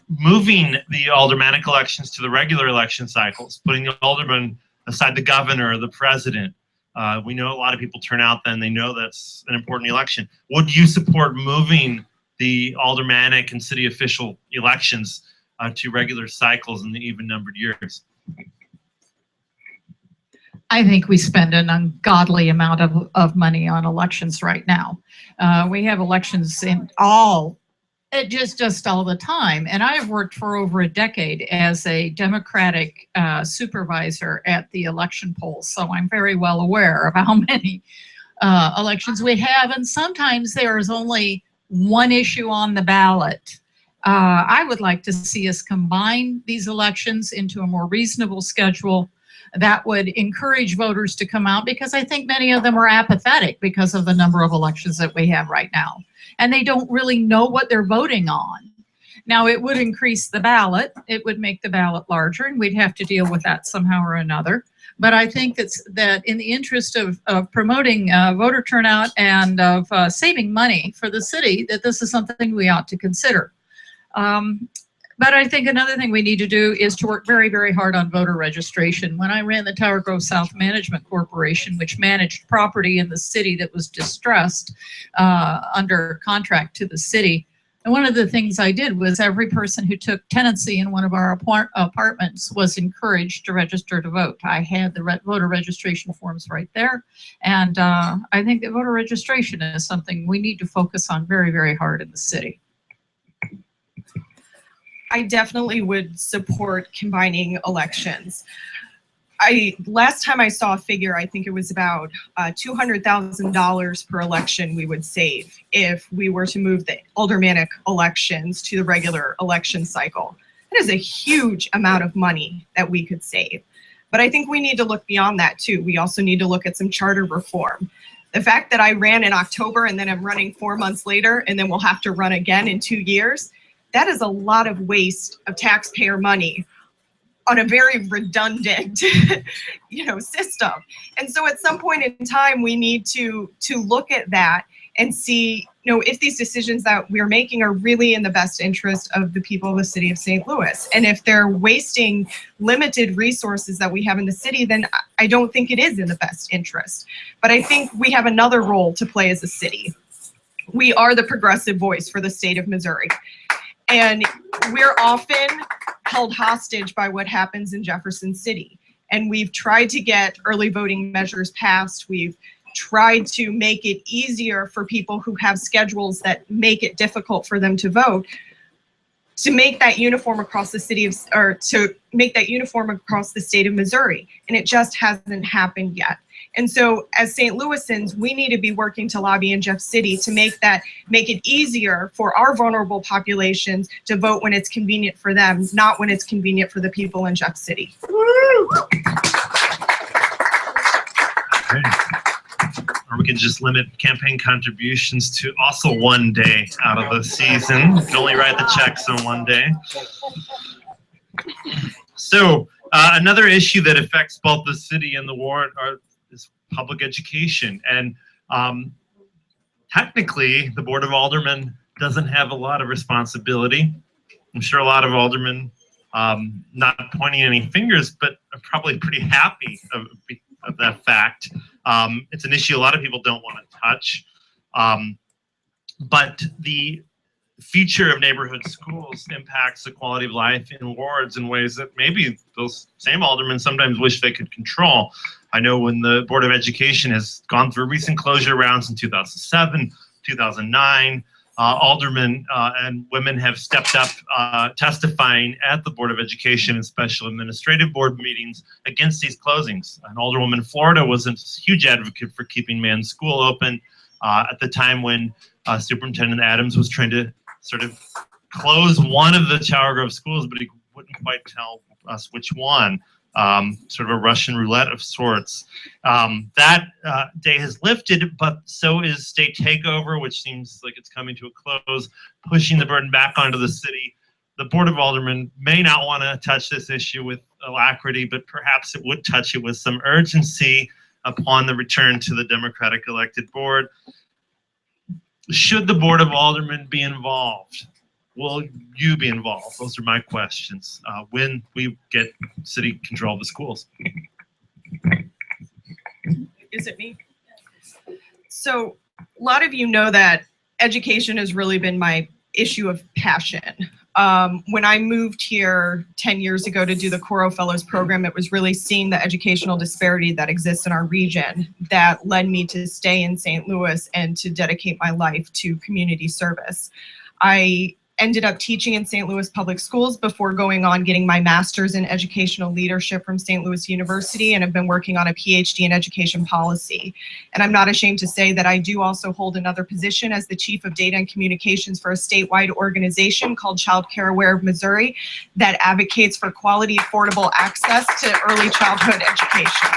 moving the aldermanic elections to the regular election cycles, putting the alderman aside the governor or the president. We know a lot of people turn out then, they know that's an important election. Would you support moving the aldermanic and city official elections to regular cycles in the even-numbered years?
I think we spend an ungodly amount of money on elections right now. We have elections in just all the time. And I've worked for over a decade as a Democratic supervisor at the election polls. So I'm very well aware of how many elections we have. And sometimes there is only one issue on the ballot. I would like to see us combine these elections into a more reasonable schedule that would encourage voters to come out, because I think many of them are apathetic because of the number of elections that we have right now. And they don't really know what they're voting on. Now, it would increase the ballot. It would make the ballot larger, and we'd have to deal with that somehow or another. But I think that in the interest of promoting voter turnout and of saving money for the city, that this is something we ought to consider. But I think another thing we need to do is to work very, very hard on voter registration. When I ran the Tower Grove South Management Corporation, which managed property in the city that was distressed under contract to the city, And one of the things I did was every person who took tenancy in one of our apartments was encouraged to register to vote. I had the voter registration forms right there. And I think that voter registration is something we need to focus on very, very hard in the city.
I definitely would support combining elections. Last time I saw a figure, I think it was about $200,000 per election we would save if we were to move the aldermanic elections to the regular election cycle. That is a huge amount of money that we could save. But I think we need to look beyond that too. We also need to look at some charter reform. The fact that I ran in October and then I'm running 4 months later and then we'll have to run again in 2 years, that is a lot of waste of taxpayer money on a very redundant, system. And so at some point in time, we need to look at that and see, if these decisions that we're making are really in the best interest of the people of the city of St. Louis. And if they're wasting limited resources that we have in the city, then I don't think it is in the best interest. But I think we have another role to play as a city. We are the progressive voice for the state of Missouri. And we're often held hostage by what happens in Jefferson City. And we've tried to get early voting measures passed. We've tried to make it easier for people who have schedules that make it difficult for them to vote, to make that uniform across the city of, or to make that uniform across the state of Missouri. And it just hasn't happened yet. And so as St. Louisans, we need to be working to lobby in Jeff City to make it easier for our vulnerable populations to vote when it's convenient for them, not when it's convenient for the people in Jeff City.
Or we can just limit campaign contributions to also 1 day out of the season. You can only write the checks on 1 day. So another issue that affects both the city and the ward is public education. And technically, the Board of Aldermen doesn't have a lot of responsibility. I'm sure a lot of aldermen, not pointing any fingers, but are probably pretty happy of that fact. It's an issue a lot of people don't want to touch. But the future of neighborhood schools impacts the quality of life in wards in ways that maybe those same aldermen sometimes wish they could control. I know when the Board of Education has gone through recent closure rounds in 2007, 2009, aldermen and women have stepped up testifying at the Board of Education and special administrative board meetings against these closings. And Alderwoman Florida was a huge advocate for keeping Mann's School open at the time when Superintendent Adams was trying to sort of close one of the Tower Grove schools, but he wouldn't quite tell us which one. Sort of a Russian roulette of sorts. That day has lifted, but so is state takeover, which seems like it's coming to a close, pushing the burden back onto the city. The Board of Aldermen may not want to touch this issue with alacrity, but perhaps it would touch it with some urgency upon the return to the Democratic elected board. Should the Board of Aldermen be involved? Will you be involved? Those are my questions. When we get city control of the schools.
Is it me? So a lot of you know that education has really been my issue of passion. When I moved here 10 years ago to do the Coro Fellows program, it was really seeing the educational disparity that exists in our region that led me to stay in St. Louis and to dedicate my life to community service. I ended up teaching in St. Louis public schools before going on getting my master's in educational leadership from St. Louis University, and have been working on a PhD in education policy. And I'm not ashamed to say that I do also hold another position as the Chief of Data and Communications for a statewide organization called Child Care Aware of Missouri that advocates for quality, affordable access to early childhood education.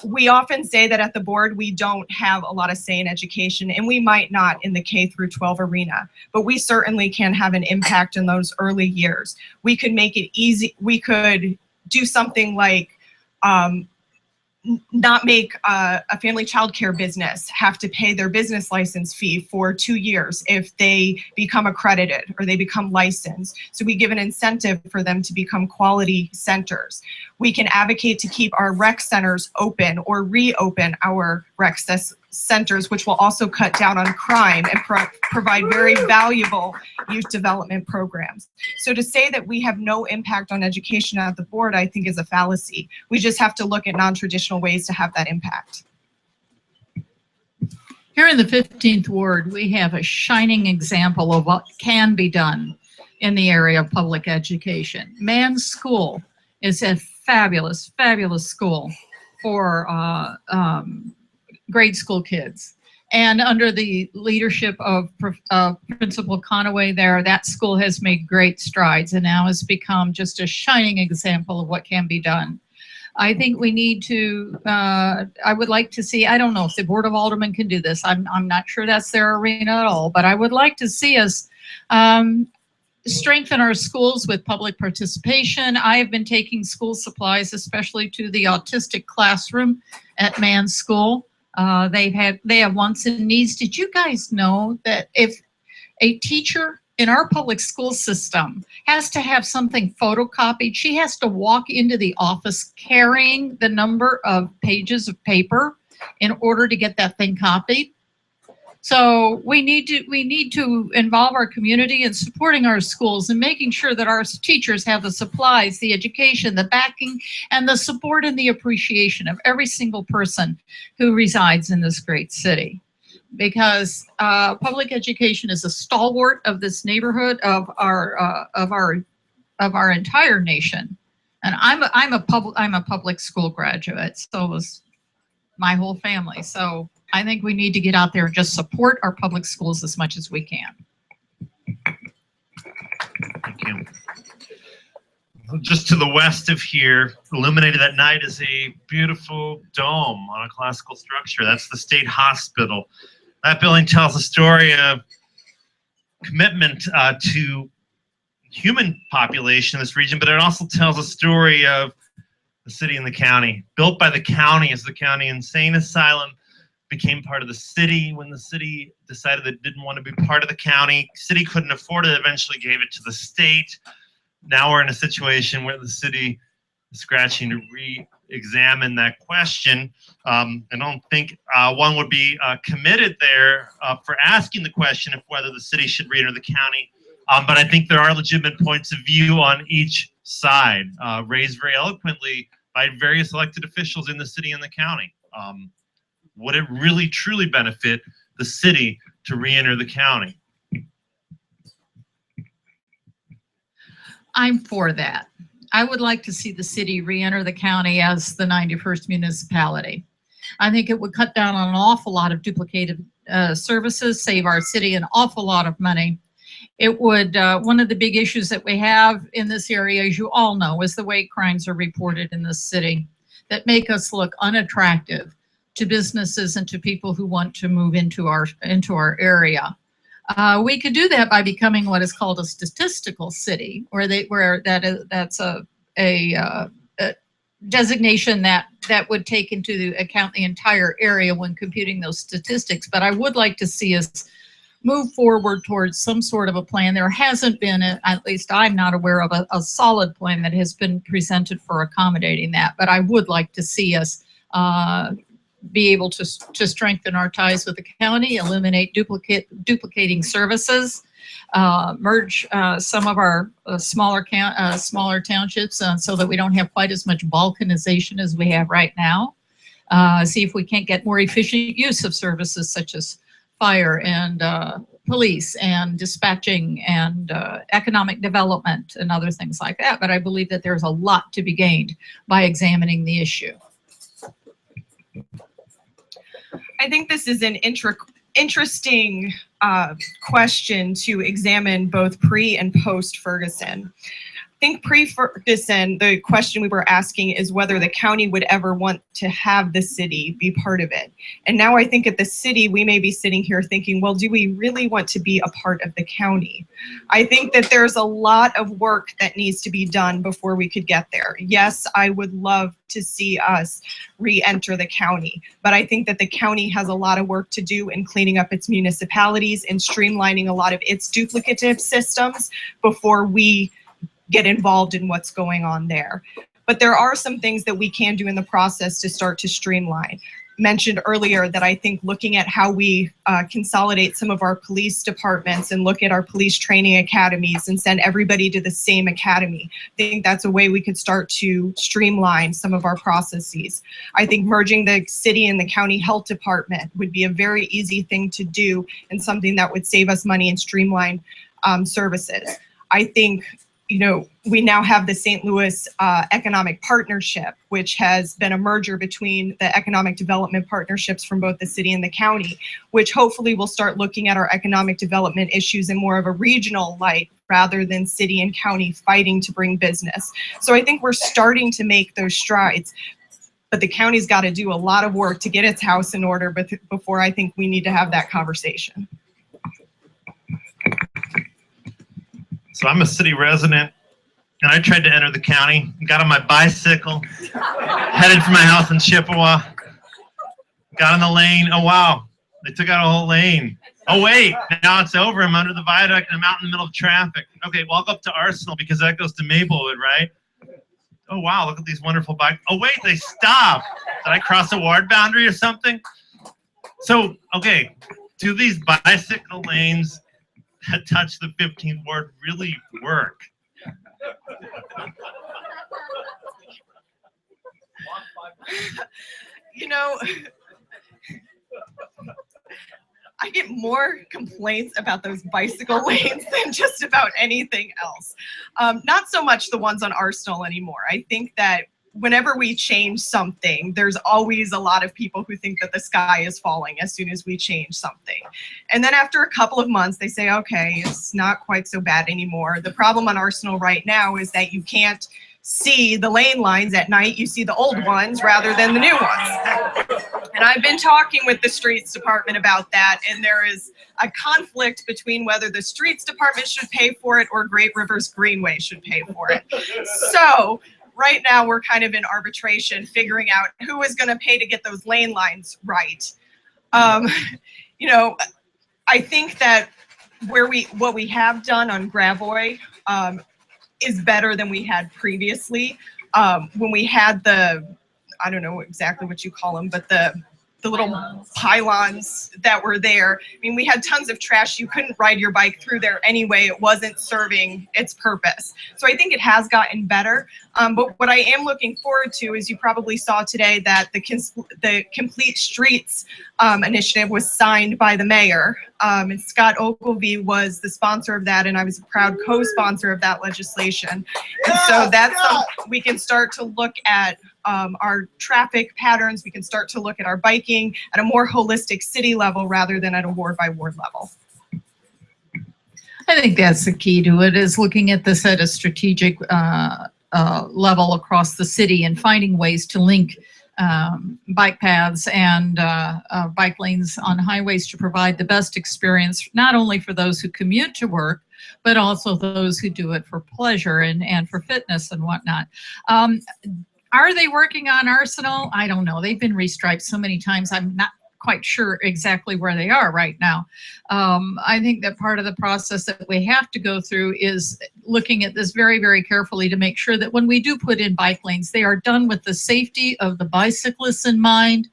We often say that at the board, we don't have a lot of say in education, and we might not in the K through 12 arena, but we certainly can have an impact in those early years. We could make it easy. We could do something like not make a family child care business have to pay their business license fee for 2 years if they become accredited or they become licensed. So we give an incentive for them to become quality centers. We can advocate to keep our rec centers open or reopen our rec centers, which will also cut down on crime and provide very valuable youth development programs. So to say that we have no impact on education at the board, I think is a fallacy. We just have to look at non-traditional ways to have that impact.
Here in the 15th Ward, we have a shining example of what can be done in the area of public education. Man's School is a fabulous, fabulous school for grade school kids. And under the leadership of Principal Conaway there, that school has made great strides and now has become just a shining example of what can be done. I think we need to, I would like to see, I don't know if the Board of Aldermen can do this. I'm not sure that's their arena at all, but I would like to see us strengthen our schools with public participation. I have been taking school supplies, especially to the autistic classroom at Man's School. They have wants and needs. Did you guys know that if a teacher in our public school system has to have something photocopied, she has to walk into the office carrying the number of pages of paper in order to get that thing copied? So we need to involve our community in supporting our schools and making sure that our teachers have the supplies, the education, the backing, and the support and the appreciation of every single person who resides in this great city. Because public education is a stalwart of this neighborhood, of our entire nation. And I'm a public school graduate, so was my whole family. So I think we need to get out there and just support our public schools as much as we can.
Thank you. Just to the west of here, illuminated at night, is a beautiful dome on a classical structure. That's the State Hospital. That building tells a story of commitment to human population in this region, but it also tells a story of the city and the county. Built by the county as the county insane asylum became part of the city. When the city decided that it didn't want to be part of the county, city couldn't afford it, eventually gave it to the state. Now we're in a situation where the city is scratching to re-examine that question. I don't think one would be committed there for asking the question of whether the city should re-enter the county. But I think there are legitimate points of view on each side, raised very eloquently by various elected officials in the city and the county. Would it really truly benefit the city to re-enter the county?
I'm for that. I would like to see the city re-enter the county as the 91st municipality. I think it would cut down on an awful lot of duplicated services, save our city an awful lot of money. It would, one of the big issues that we have in this area, as you all know, is the way crimes are reported in this city that make us look unattractive to businesses and to people who want to move into our area. We could do that by becoming what is called a statistical city, that's a designation that would take into account the entire area when computing those statistics. But I would like to see us move forward towards some sort of a plan. There hasn't been, at least I'm not aware of, a solid plan that has been presented for accommodating that. But I would like to see us be able to strengthen our ties with the county, eliminate duplicating services, merge some of our smaller townships so that we don't have quite as much balkanization as we have right now. See if we can't get more efficient use of services such as fire and police and dispatching and economic development and other things like that. But I believe that there's a lot to be gained by examining the issue.
I think this is an interesting question to examine both pre and post Ferguson. I think pre-Ferguson, the question we were asking is whether the county would ever want to have the city be part of it. And now I think at the city, we may be sitting here thinking, well, do we really want to be a part of the county? I think that there's a lot of work that needs to be done before we could get there. Yes, I would love to see us re-enter the county, but I think that the county has a lot of work to do in cleaning up its municipalities and streamlining a lot of its duplicative systems before we get involved in what's going on there. But there are some things that we can do in the process to start to streamline. mentioned earlier that I think looking at how we consolidate some of our police departments and look at our police training academies and send everybody to the same academy, I think that's a way we could start to streamline some of our processes. I think merging the city and the county health department would be a very easy thing to do and something that would save us money and streamline services. I think, you know, we now have the St. Louis Economic Partnership, which has been a merger between the economic development partnerships from both the city and the county, which hopefully will start looking at our economic development issues in more of a regional light rather than city and county fighting to bring business. So I think we're starting to make those strides, but the county's got to do a lot of work to get its house in order before I think we need to have that conversation.
So I'm a city resident, and I tried to enter the county, got on my bicycle, headed for my house in Chippewa, got in the lane. Oh, wow, they took out a whole lane. Oh, wait, now it's over. I'm under the viaduct, and I'm out in the middle of traffic. Okay, well, I'll go up to Arsenal because that goes to Maplewood, right? Oh, wow, look at these wonderful bikes. Oh, wait, they stopped. Did I cross a ward boundary or something? So, okay, do these bicycle lanes that touch the 15th Ward really work?
You know, I get more complaints about those bicycle lanes than just about anything else. Not so much the ones on Arsenal anymore. I think that whenever we change something, there's always a lot of people who think that the sky is falling as soon as we change something. And then after a couple of months, they say, okay, it's not quite so bad anymore. The problem on Arsenal right now is that you can't see the lane lines at night. You see the old ones rather than the new ones. And I've been talking with the streets department about that, and there is a conflict between whether the streets department should pay for it or Great Rivers Greenway should pay for it. So right now we're kind of in arbitration, figuring out who is going to pay to get those lane lines right. You know, I think that what we have done on Gravois is better than we had previously. When we had I don't know exactly what you call them, but the little pylons that were there. I mean, we had tons of trash. You couldn't ride your bike through there anyway. It wasn't serving its purpose. So I think it has gotten better. But what I am looking forward to is you probably saw today that the Complete Streets initiative was signed by the mayor. And Scott Ogilvie was the sponsor of that, and I was a proud co-sponsor of that legislation. And so that's something we can start to look at our traffic patterns. We can start to look at our biking at a more holistic city level rather than at a ward by ward level.
I think that's the key to it, is looking at this at a strategic level across the city and finding ways to link bike paths and bike lanes on highways to provide the best experience, not only for those who commute to work, but also those who do it for pleasure and for fitness and whatnot. Are they working on Arsenal? I don't know. They've been restriped so many times. I'm not quite sure exactly where they are right now. I think that part of the process that we have to go through is looking at this very, very carefully to make sure that when we do put in bike lanes, they are done with the safety of the bicyclists in mind.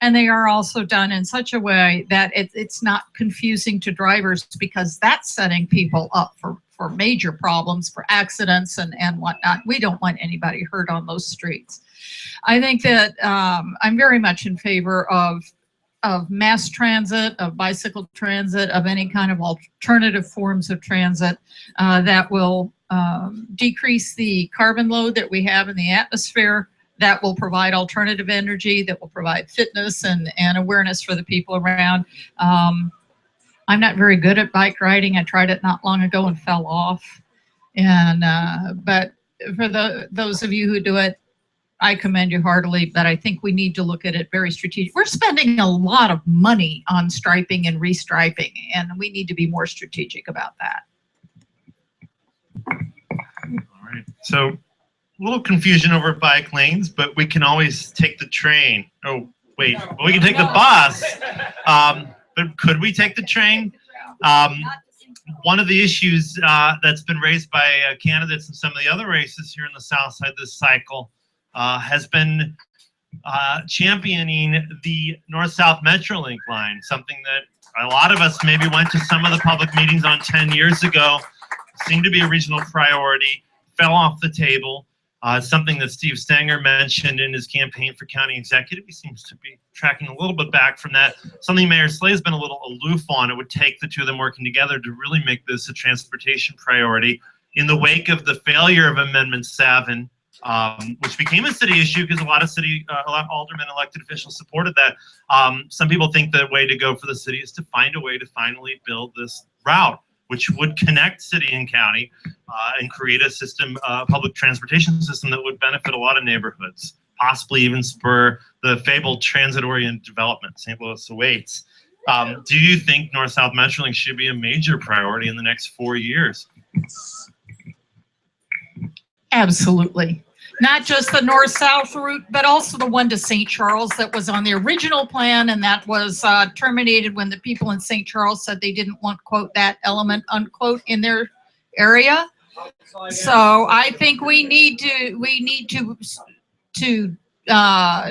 And they are also done in such a way that it's not confusing to drivers, because that's setting people up for major problems, for accidents and whatnot. We don't want anybody hurt on those streets. I think that I'm very much in favor of mass transit, of bicycle transit, of any kind of alternative forms of transit that will decrease the carbon load that we have in the atmosphere, that will provide alternative energy, that will provide fitness and awareness for the people around. I'm not very good at bike riding. I tried it not long ago and fell off. And but for those of you who do it, I commend you heartily, but I think we need to look at it very strategic. We're spending a lot of money on striping and restriping, and we need to be more strategic about that.
All right. So a little confusion over bike lanes, but we can always take the train. Oh, wait. Well, we can take the bus. But could we take the train? One of the issues that's been raised by candidates in some of the other races here in the South Side this cycle has been championing the North-South Metrolink line, something that a lot of us maybe went to some of the public meetings on 10 years ago, seemed to be a regional priority, fell off the table. Something that Steve Stenger mentioned in his campaign for county executive. He seems to be tracking a little bit back from that. Something Mayor Slay has been a little aloof on. It would take the two of them working together to really make this a transportation priority. In the wake of the failure of Amendment 7, which became a city issue because a lot of aldermen, elected officials supported that. Some people think the way to go for the city is to find a way to finally build this route, which would connect city and county and create a system, public transportation system that would benefit a lot of neighborhoods, possibly even spur the fabled transit-oriented development St. Louis awaits. Do you think North-South Metrolink should be a major priority in the next 4 years?
Absolutely. Not just the north-south route, but also the one to St. Charles that was on the original plan, and that was terminated when the people in St. Charles said they didn't want, quote, that element, unquote, in their area. So I think we need to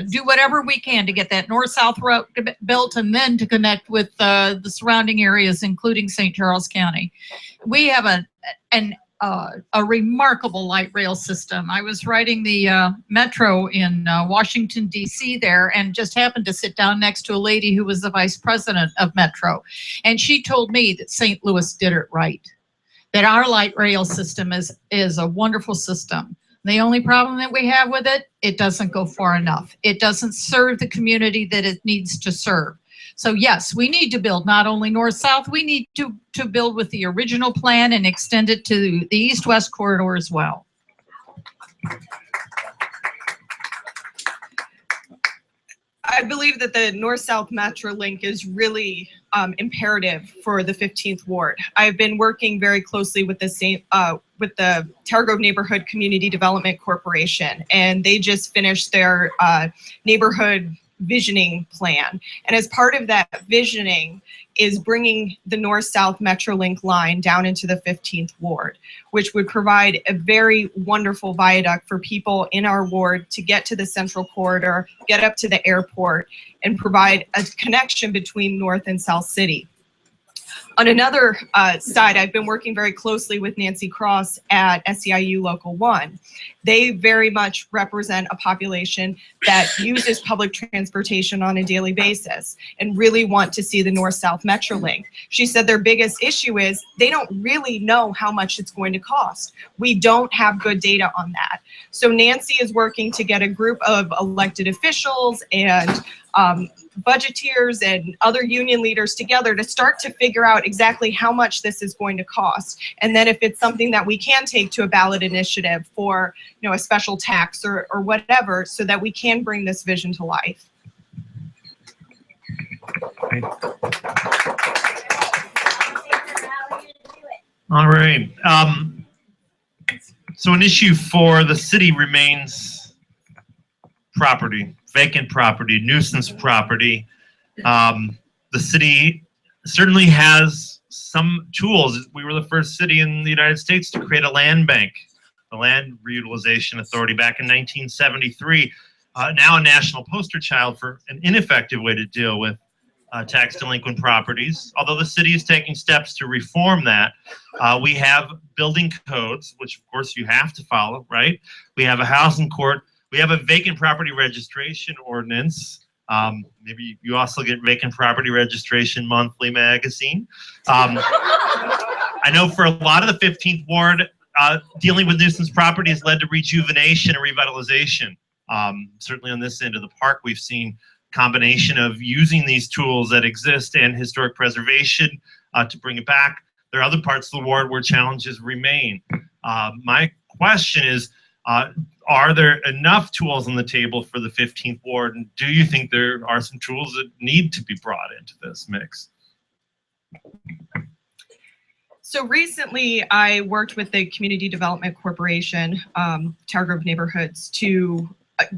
do whatever we can to get that north-south route built, and then to connect with the surrounding areas, including St. Charles County. We have a remarkable light rail system. I was riding the metro in Washington, D.C. there, and just happened to sit down next to a lady who was the vice president of Metro. And she told me that St. Louis did it right, that our light rail system is a wonderful system. The only problem that we have with it, it doesn't go far enough. It doesn't serve the community that it needs to serve. So yes, we need to build not only north-south, we need to build with the original plan and extend it to the east-west corridor as well.
I believe that the North-South Metrolink is really imperative for the 15th Ward. I've been working very closely with the Tower Grove Neighborhood Community Development Corporation, and they just finished their neighborhood visioning plan. And as part of that visioning is bringing the North-South Metrolink line down into the 15th Ward, which would provide a very wonderful viaduct for people in our ward to get to the central corridor, get up to the airport, and provide a connection between North and South City. On another side, I've been working very closely with Nancy Cross at SEIU Local 1. They very much represent a population that uses public transportation on a daily basis and really want to see the North-South Metrolink. She said their biggest issue is they don't really know how much it's going to cost. We don't have good data on that. So Nancy is working to get a group of elected officials and budgeteers and other union leaders together to start to figure out exactly how much this is going to cost. And then if it's something that we can take to a ballot initiative for, you know, a special tax or whatever, so that we can bring this vision to life.
All right. So an issue for the city remains property, vacant property, nuisance property. The city certainly has some tools. We were the first city in the United States to create a land bank, the Land Reutilization Authority, back in 1973. Now a national poster child for an ineffective way to deal with tax delinquent properties. Although the city is taking steps to reform that, we have building codes, which of course you have to follow, right? We have a housing court. We have a vacant property registration ordinance. Maybe you also get Vacant Property Registration Monthly magazine. I know for a lot of the 15th Ward, dealing with nuisance property has led to rejuvenation and revitalization. Certainly on this end of the park, we've seen a combination of using these tools that exist and historic preservation to bring it back. There are other parts of the ward where challenges remain. My question is, are there enough tools on the table for the 15th Ward? And do you think there are some tools that need to be brought into this mix?
So recently I worked with the Community Development Corporation, Tower Grove Neighborhoods, to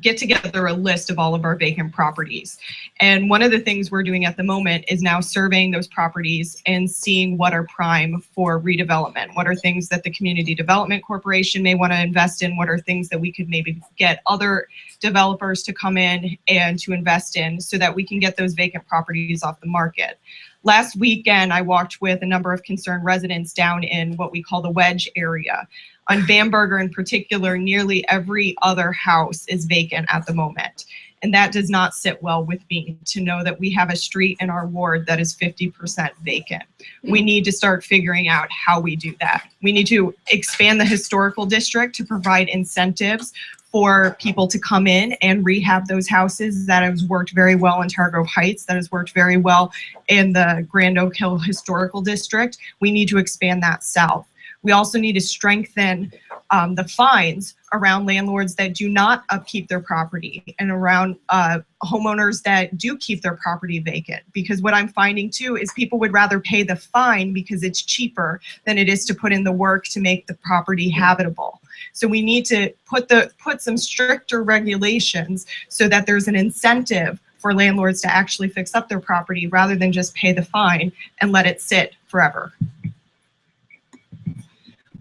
get together a list of all of our vacant properties. And one of the things we're doing at the moment is now surveying those properties and seeing what are prime for redevelopment. What are things that the Community Development Corporation may want to invest in? What are things that we could maybe get other developers to come in and to invest in so that we can get those vacant properties off the market? Last weekend, I walked with a number of concerned residents down in what we call the Wedge area. On Bamberger in particular, nearly every other house is vacant at the moment. And that does not sit well with me to know that we have a street in our ward that is 50% vacant. We need to start figuring out how we do that. We need to expand the historical district to provide incentives for people to come in and rehab those houses. That has worked very well in Targo Heights. That has worked very well in the Grand Oak Hill Historical District. We need to expand that south. We also need to strengthen the fines around landlords that do not upkeep their property and around homeowners that do keep their property vacant. Because what I'm finding too is people would rather pay the fine because it's cheaper than it is to put in the work to make the property habitable. So we need to put some stricter regulations so that there's an incentive for landlords to actually fix up their property rather than just pay the fine and let it sit forever.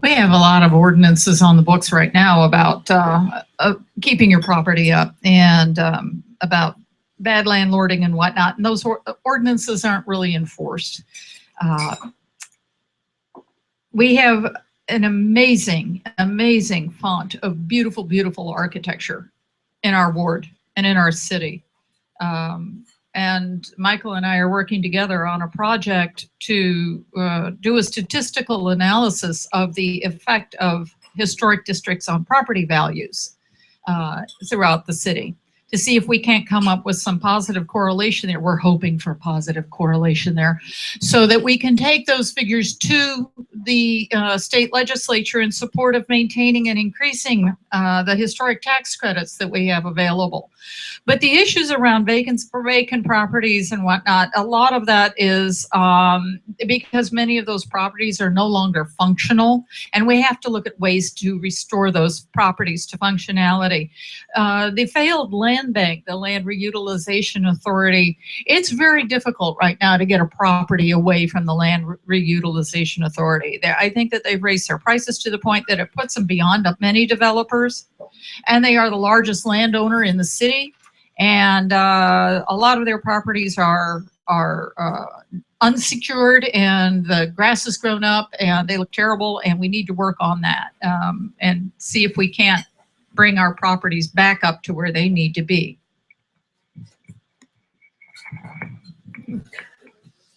We have a lot of ordinances on the books right now about keeping your property up and about bad landlording and whatnot. And those ordinances aren't really enforced. We have an amazing, amazing font of beautiful, beautiful architecture in our ward and in our city. And Michael and I are working together on a project to do a statistical analysis of the effect of historic districts on property values throughout the city, to see if we can't come up with some positive correlation there. We're hoping for positive correlation there so that we can take those figures to the state legislature in support of maintaining and increasing the historic tax credits that we have available. But the issues around vacant properties and whatnot, a lot of that is because many of those properties are no longer functional, and we have to look at ways to restore those properties to functionality. The failed land bank, the Land Reutilization Authority, it's very difficult right now to get a property away from the Land Reutilization Authority. I think that they've raised their prices to the point that it puts them beyond many developers, and they are the largest landowner in the city. And a lot of their properties are unsecured, and the grass has grown up and they look terrible, and we need to work on that and see if we can't bring our properties back up to where they need to be.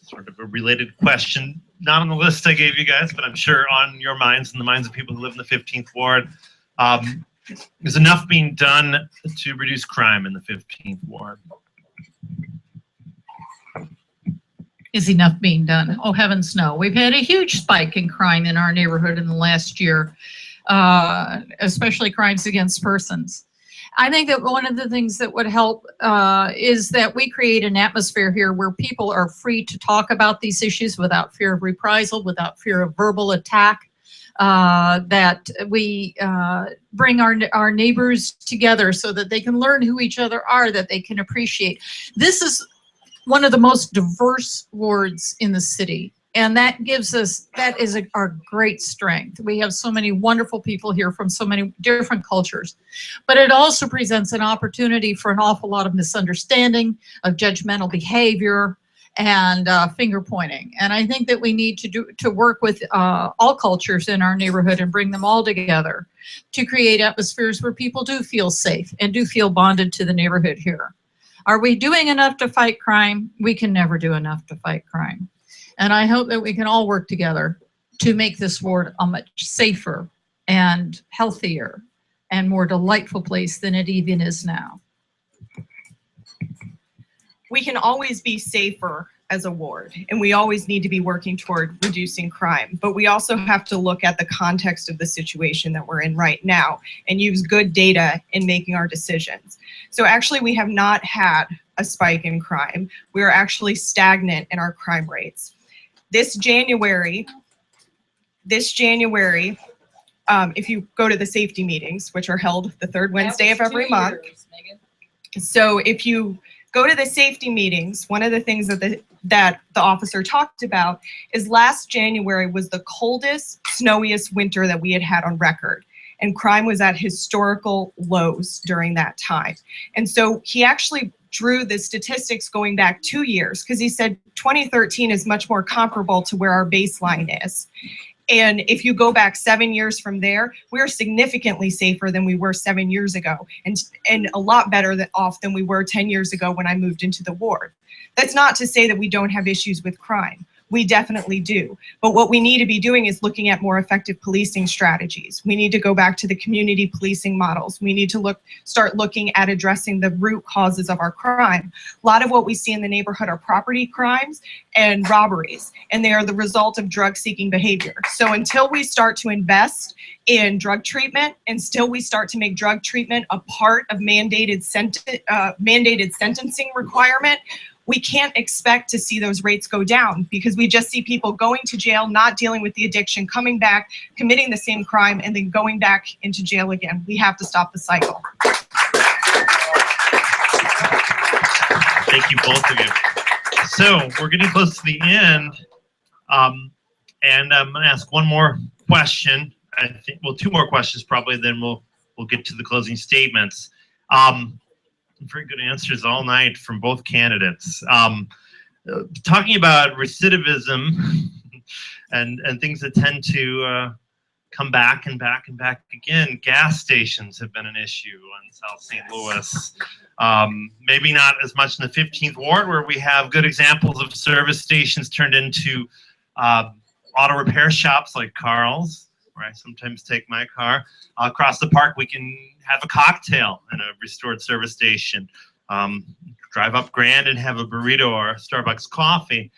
Sort of a related question, not on the list I gave you guys, but I'm sure on your minds and the minds of people who live in the 15th Ward. Is enough being done to reduce crime in the 15th Ward?
Is enough being done? Oh, heavens no. We've had a huge spike in crime in our neighborhood in the last year, especially crimes against persons. I think that one of the things that would help is that we create an atmosphere here where people are free to talk about these issues without fear of reprisal, without fear of verbal attack. That we bring our neighbors together so that they can learn who each other are, that they can appreciate. This is one of the most diverse wards in the city, and that gives us, that is our great strength. We have so many wonderful people here from so many different cultures, but it also presents an opportunity for an awful lot of misunderstanding, of judgmental behavior, and finger pointing. And I think that we need to work with all cultures in our neighborhood and bring them all together to create atmospheres where people do feel safe and do feel bonded to the neighborhood here. Are we doing enough to fight crime? We can never do enough to fight crime. And I hope that we can all work together to make this ward a much safer and healthier and more delightful place than it even is now.
We can always be safer as a ward, and we always need to be working toward reducing crime. But we also have to look at the context of the situation that we're in right now and use good data in making our decisions. So actually, we have not had a spike in crime. We are actually stagnant in our crime rates. This January, if you go to the safety meetings, which are held the third Wednesday of every month. So if you go to the safety meetings, one of the things that the officer talked about is last January was the coldest, snowiest winter that we had had on record. And crime was at historical lows during that time. And so he actually drew the statistics going back 2 years, because he said 2013 is much more comparable to where our baseline is. And if you go back 7 years from there, we're significantly safer than we were 7 years ago, and a lot better off than we were 10 years ago when I moved into the ward. That's not to say that we don't have issues with crime. We definitely do. But what we need to be doing is looking at more effective policing strategies. We need to go back to the community policing models. We need to start looking at addressing the root causes of our crime. A lot of what we see in the neighborhood are property crimes and robberies, and they are the result of drug-seeking behavior. So until we start to invest in drug treatment, and still we start to make drug treatment a part of mandated sentencing requirement, we can't expect to see those rates go down, because we just see people going to jail, not dealing with the addiction, coming back, committing the same crime, and then going back into jail again. We have to stop the cycle.
Thank you, both of you. So we're getting close to the end, and I'm going to ask one more question. I think, well, two more questions probably, then we'll get to the closing statements. Very good answers all night from both candidates. Talking about recidivism and things that tend to come back and back and back again, gas stations have been an issue in South St. Louis. Maybe not as much in the 15th Ward, where we have good examples of service stations turned into auto repair shops like Carl's, where I sometimes take my car. Across the park, we can have a cocktail in a restored service station. Drive up Grand and have a burrito or a Starbucks coffee.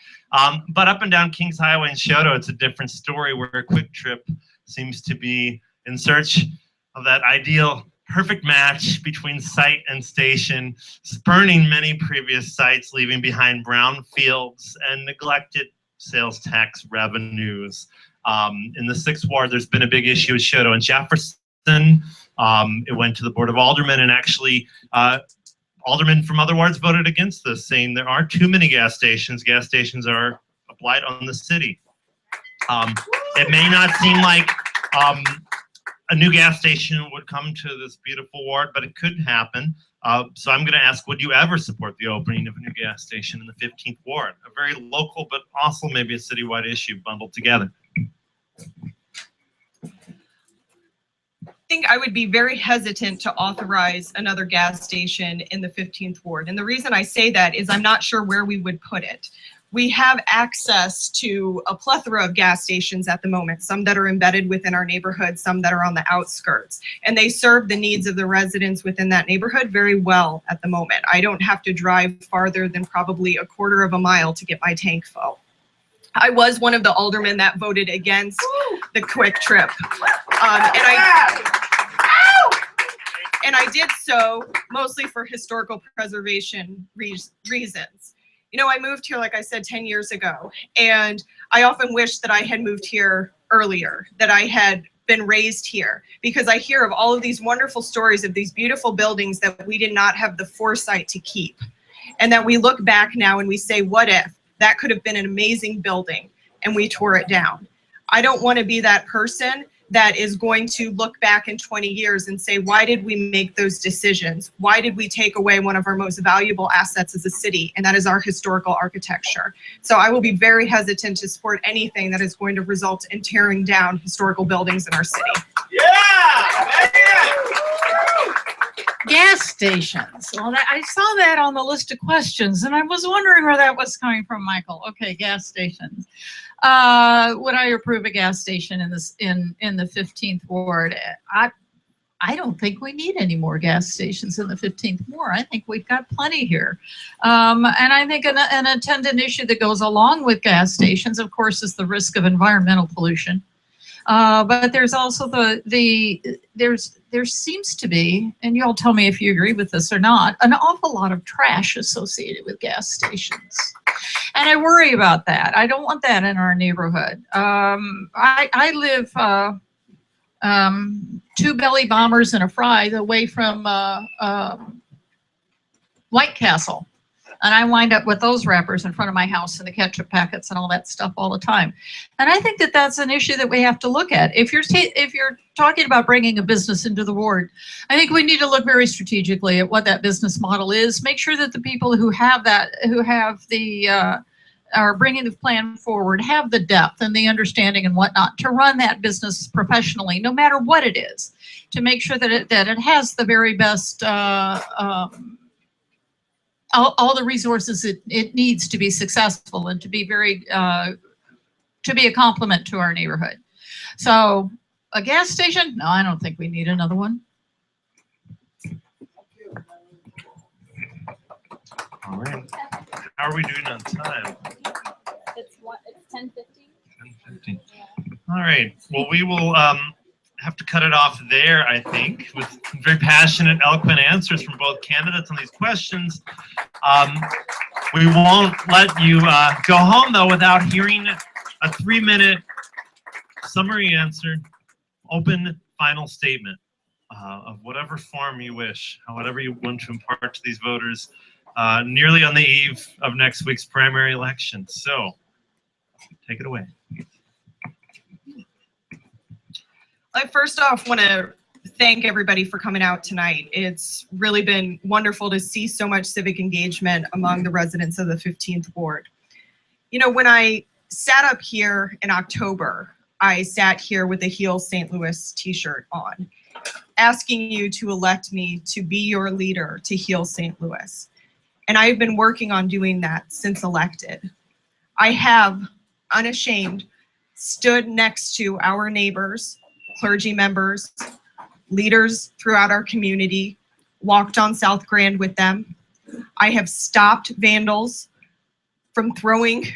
But up and down Kings Highway in Shoto, it's a different story, where a Quick Trip seems to be in search of that ideal perfect match between site and station, spurning many previous sites, leaving behind brownfields and neglected sales tax revenues. In the 6th Ward, there's been a big issue with Shoto and Jefferson. It went to the Board of Aldermen, and actually aldermen from other wards voted against this, saying there are too many gas stations. Gas stations are a blight on the city. It may not seem like a new gas station would come to this beautiful ward, but it could happen. So I'm going to ask, would you ever support the opening of a new gas station in the 15th Ward? A very local, but also maybe a citywide issue bundled together.
I think I would be very hesitant to authorize another gas station in the 15th Ward. And the reason I say that is I'm not sure where we would put it. We have access to a plethora of gas stations at the moment, some that are embedded within our neighborhood, some that are on the outskirts. And they serve the needs of the residents within that neighborhood very well at the moment. I don't have to drive farther than probably a quarter of a mile to get my tank full. I was one of the aldermen that voted against the Quick Trip. And I did so mostly for historical preservation reasons. You know, I moved here, like I said, 10 years ago, and I often wish that I had moved here earlier, that I had been raised here, because I hear of all of these wonderful stories of these beautiful buildings that we did not have the foresight to keep. And that we look back now and we say, what if? That could have been an amazing building and we tore it down. I don't want to be that person that is going to look back in 20 years and say, why did we make those decisions? Why did we take away one of our most valuable assets as a city? And that is our historical architecture. So I will be very hesitant to support anything that is going to result in tearing down historical buildings in our city.
Yeah! Gas stations. Well, I saw that on the list of questions, and I was wondering where that was coming from, Michael. Okay, gas stations. Would I approve a gas station in this in the 15th Ward? I don't think we need any more gas stations in the 15th Ward. I think we've got plenty here. And I think an attendant issue that goes along with gas stations, of course, is the risk of environmental pollution. But there's also there seems to be, and you'll tell me if you agree with this or not, an awful lot of trash associated with gas stations. And I worry about that. I don't want that in our neighborhood. I live 2 belly bombers and a fry away from White Castle. And I wind up with those wrappers in front of my house and the ketchup packets and all that stuff all the time. And I think that that's an issue that we have to look at. If you're talking about bringing a business into the ward, I think we need to look very strategically at what that business model is. Make sure that the people who have are bringing the plan forward have the depth and the understanding and whatnot to run that business professionally, no matter what it is, to make sure that it has the very best. All the resources it needs to be successful and to be to be a complement to our neighborhood. So a gas station? No, I don't think we need another one.
All right. How are we doing on time?
It's 10:50.
10:50. All right. Well, we will have to cut it off there, I think, with very passionate, eloquent answers from both candidates on these questions. We won't let you go home, though, without hearing a 3-minute summary answer, open final statement of whatever form you wish, whatever you want to impart to these voters, nearly on the eve of next week's primary election. So, take it away.
I first off want to thank everybody for coming out tonight. It's really been wonderful to see so much civic engagement among the residents of the 15th Ward. You know, when I sat up here in October, I sat here with a Heal St. Louis t-shirt on, asking you to elect me to be your leader to heal St. Louis. And I've been working on doing that since elected. I have, unashamed, stood next to our neighbors, clergy members, leaders throughout our community, walked on South Grand with them. I have stopped vandals from throwing,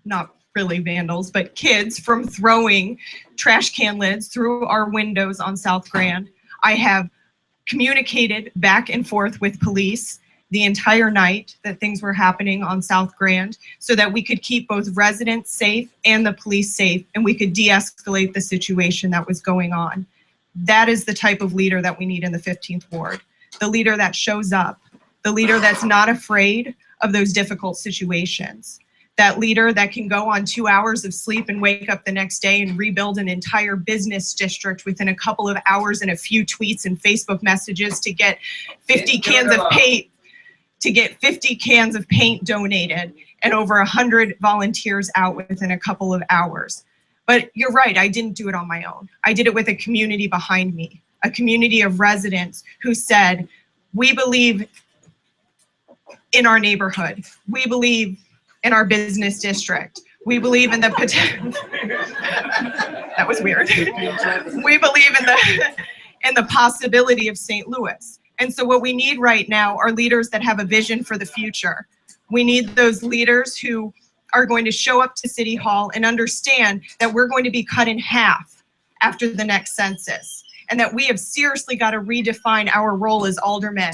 not really vandals, but kids from throwing trash can lids through our windows on South Grand. I have communicated back and forth with police the entire night that things were happening on South Grand so that we could keep both residents safe and the police safe, and we could de-escalate the situation that was going on. That is the type of leader that we need in the 15th Ward. The leader that shows up, the leader that's not afraid of those difficult situations. That leader that can go on 2 hours of sleep and wake up the next day and rebuild an entire business district within a couple of hours and a few tweets and Facebook messages to get 50 cans of paint, donated and over 100 volunteers out within a couple of hours. But you're right, I didn't do it on my own. I did it with a community behind me, a community of residents who said, we believe in our neighborhood. We believe in our business district. We believe in the potential. That was weird. We believe in the possibility of St. Louis. And so what we need right now are leaders that have a vision for the future. We need those leaders who are going to show up to City Hall and understand that we're going to be cut in half after the next census, and that we have seriously got to redefine our role as aldermen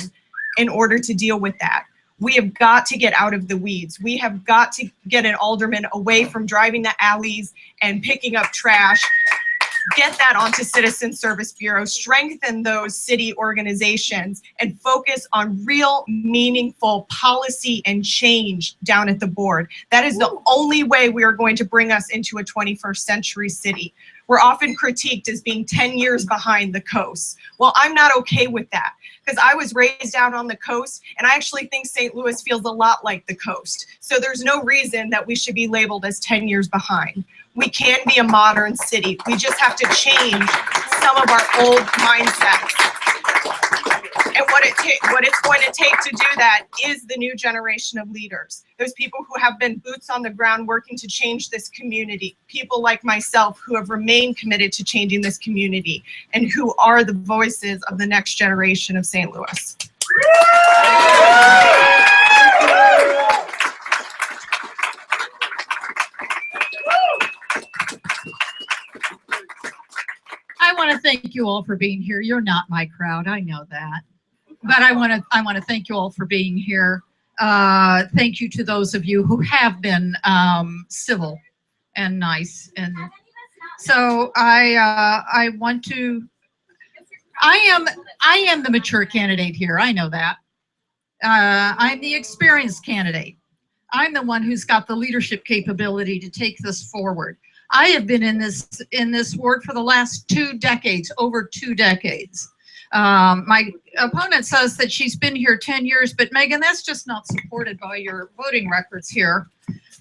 in order to deal with that. We have got to get out of the weeds. We have got to get an alderman away from driving the alleys and picking up trash. Get that onto Citizen Service Bureau, strengthen those city organizations, and focus on real, meaningful policy and change down at the board. That is the only way we are going to bring us into a 21st century city. We're often critiqued as being 10 years behind the coast. Well, I'm not okay with that, because I was raised out on the coast, and I actually think St. Louis feels a lot like the coast. So there's no reason that we should be labeled as 10 years behind. We can be a modern city. We just have to change some of our old mindsets. And what it's going to take to do that is the new generation of leaders. Those people who have been boots on the ground working to change this community. People like myself who have remained committed to changing this community and who are the voices of the next generation of St. Louis.
I want to thank you all for being here. You're not my crowd, I know that. But I want to thank you all for being here. Thank you to those of you who have been civil and nice and So I want to. I am the mature candidate here. I know that. I'm the experienced candidate. I'm the one who's got the leadership capability to take this forward. I have been in this ward for the last 2 decades, over 2 decades. My opponent says that she's been here 10 years, but Megan, that's just not supported by your voting records here.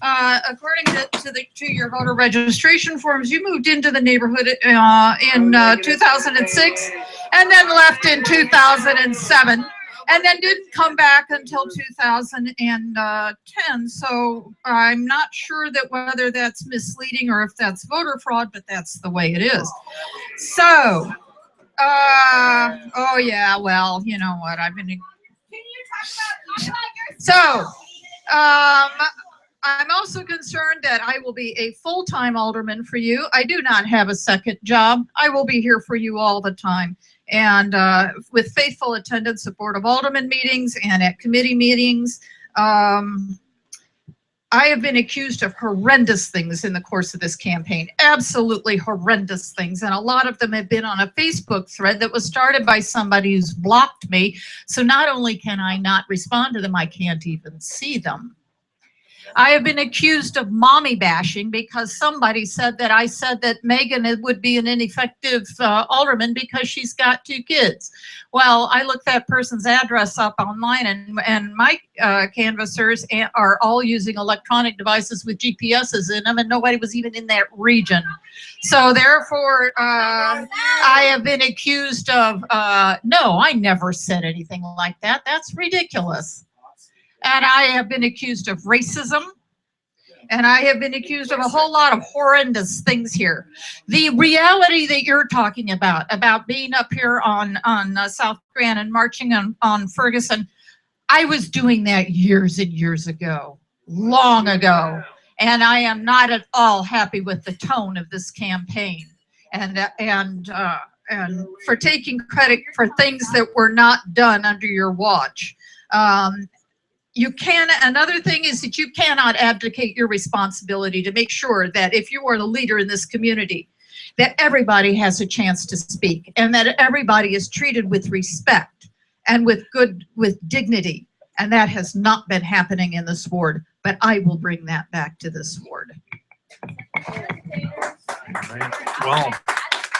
According to your voter registration forms, you moved into the neighborhood in 2006 and then left in 2007 and then didn't come back until 2010. So I'm not sure that whether that's misleading or if that's voter fraud, but that's the way it is. So, oh yeah, well, you know what, I've been. So, I'm also concerned that I will be a full-time alderman for you. I do not have a second job. I will be here for you all the time. And with faithful attendance at Board of Aldermen meetings and at committee meetings. I have been accused of horrendous things in the course of this campaign, absolutely horrendous things. And a lot of them have been on a Facebook thread that was started by somebody who's blocked me. So not only can I not respond to them, I can't even see them. I have been accused of mommy bashing because somebody said that I said that Megan would be an ineffective alderman because she's got 2 kids. Well, I looked that person's address up online, and my canvassers are all using electronic devices with GPSs in them, and nobody was even in that region. So therefore, I have been accused of, no, I never said anything like that. That's ridiculous. And I have been accused of racism, and I have been accused of a whole lot of horrendous things here. The reality that you're talking about being up here on South Grand and marching on Ferguson, I was doing that years and years ago, long ago, and I am not at all happy with the tone of this campaign, and for taking credit for things that were not done under your watch. You can, another thing is that you cannot abdicate your responsibility to make sure that if you are the leader in this community, that everybody has a chance to speak and that everybody is treated with respect and with dignity. And that has not been happening in this ward, but I will bring that back to this ward.
Well,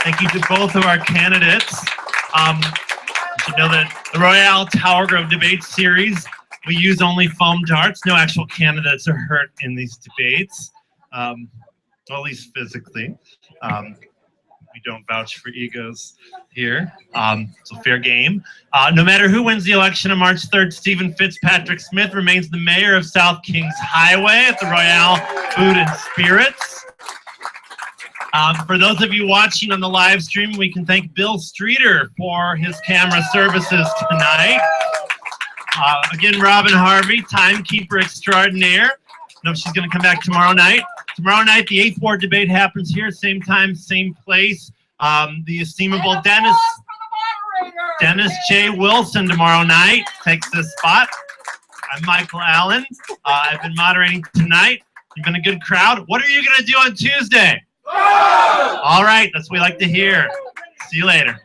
thank you to both of our candidates. You should know that the Royale Tower Grove debate series, we use only foam darts. No actual candidates are hurt in these debates, well, at least physically. We don't vouch for egos here. It's a fair game. No matter who wins the election on March 3rd, Stephen Fitzpatrick Smith remains the mayor of South Kings Highway at the Royale Food and Spirits. For those of you watching on the live stream, we can thank Bill Streeter for his camera services tonight. Again, Robin Harvey, timekeeper extraordinaire. No, she's going to come back tomorrow night. Tomorrow night, the 8th Ward debate happens here, same time, same place. The estimable Dennis J. Wilson tomorrow night takes this spot. I'm Michael Allen. I've been moderating tonight. You've been a good crowd. What are you going to do on Tuesday? All right, that's what we like to hear. See you later.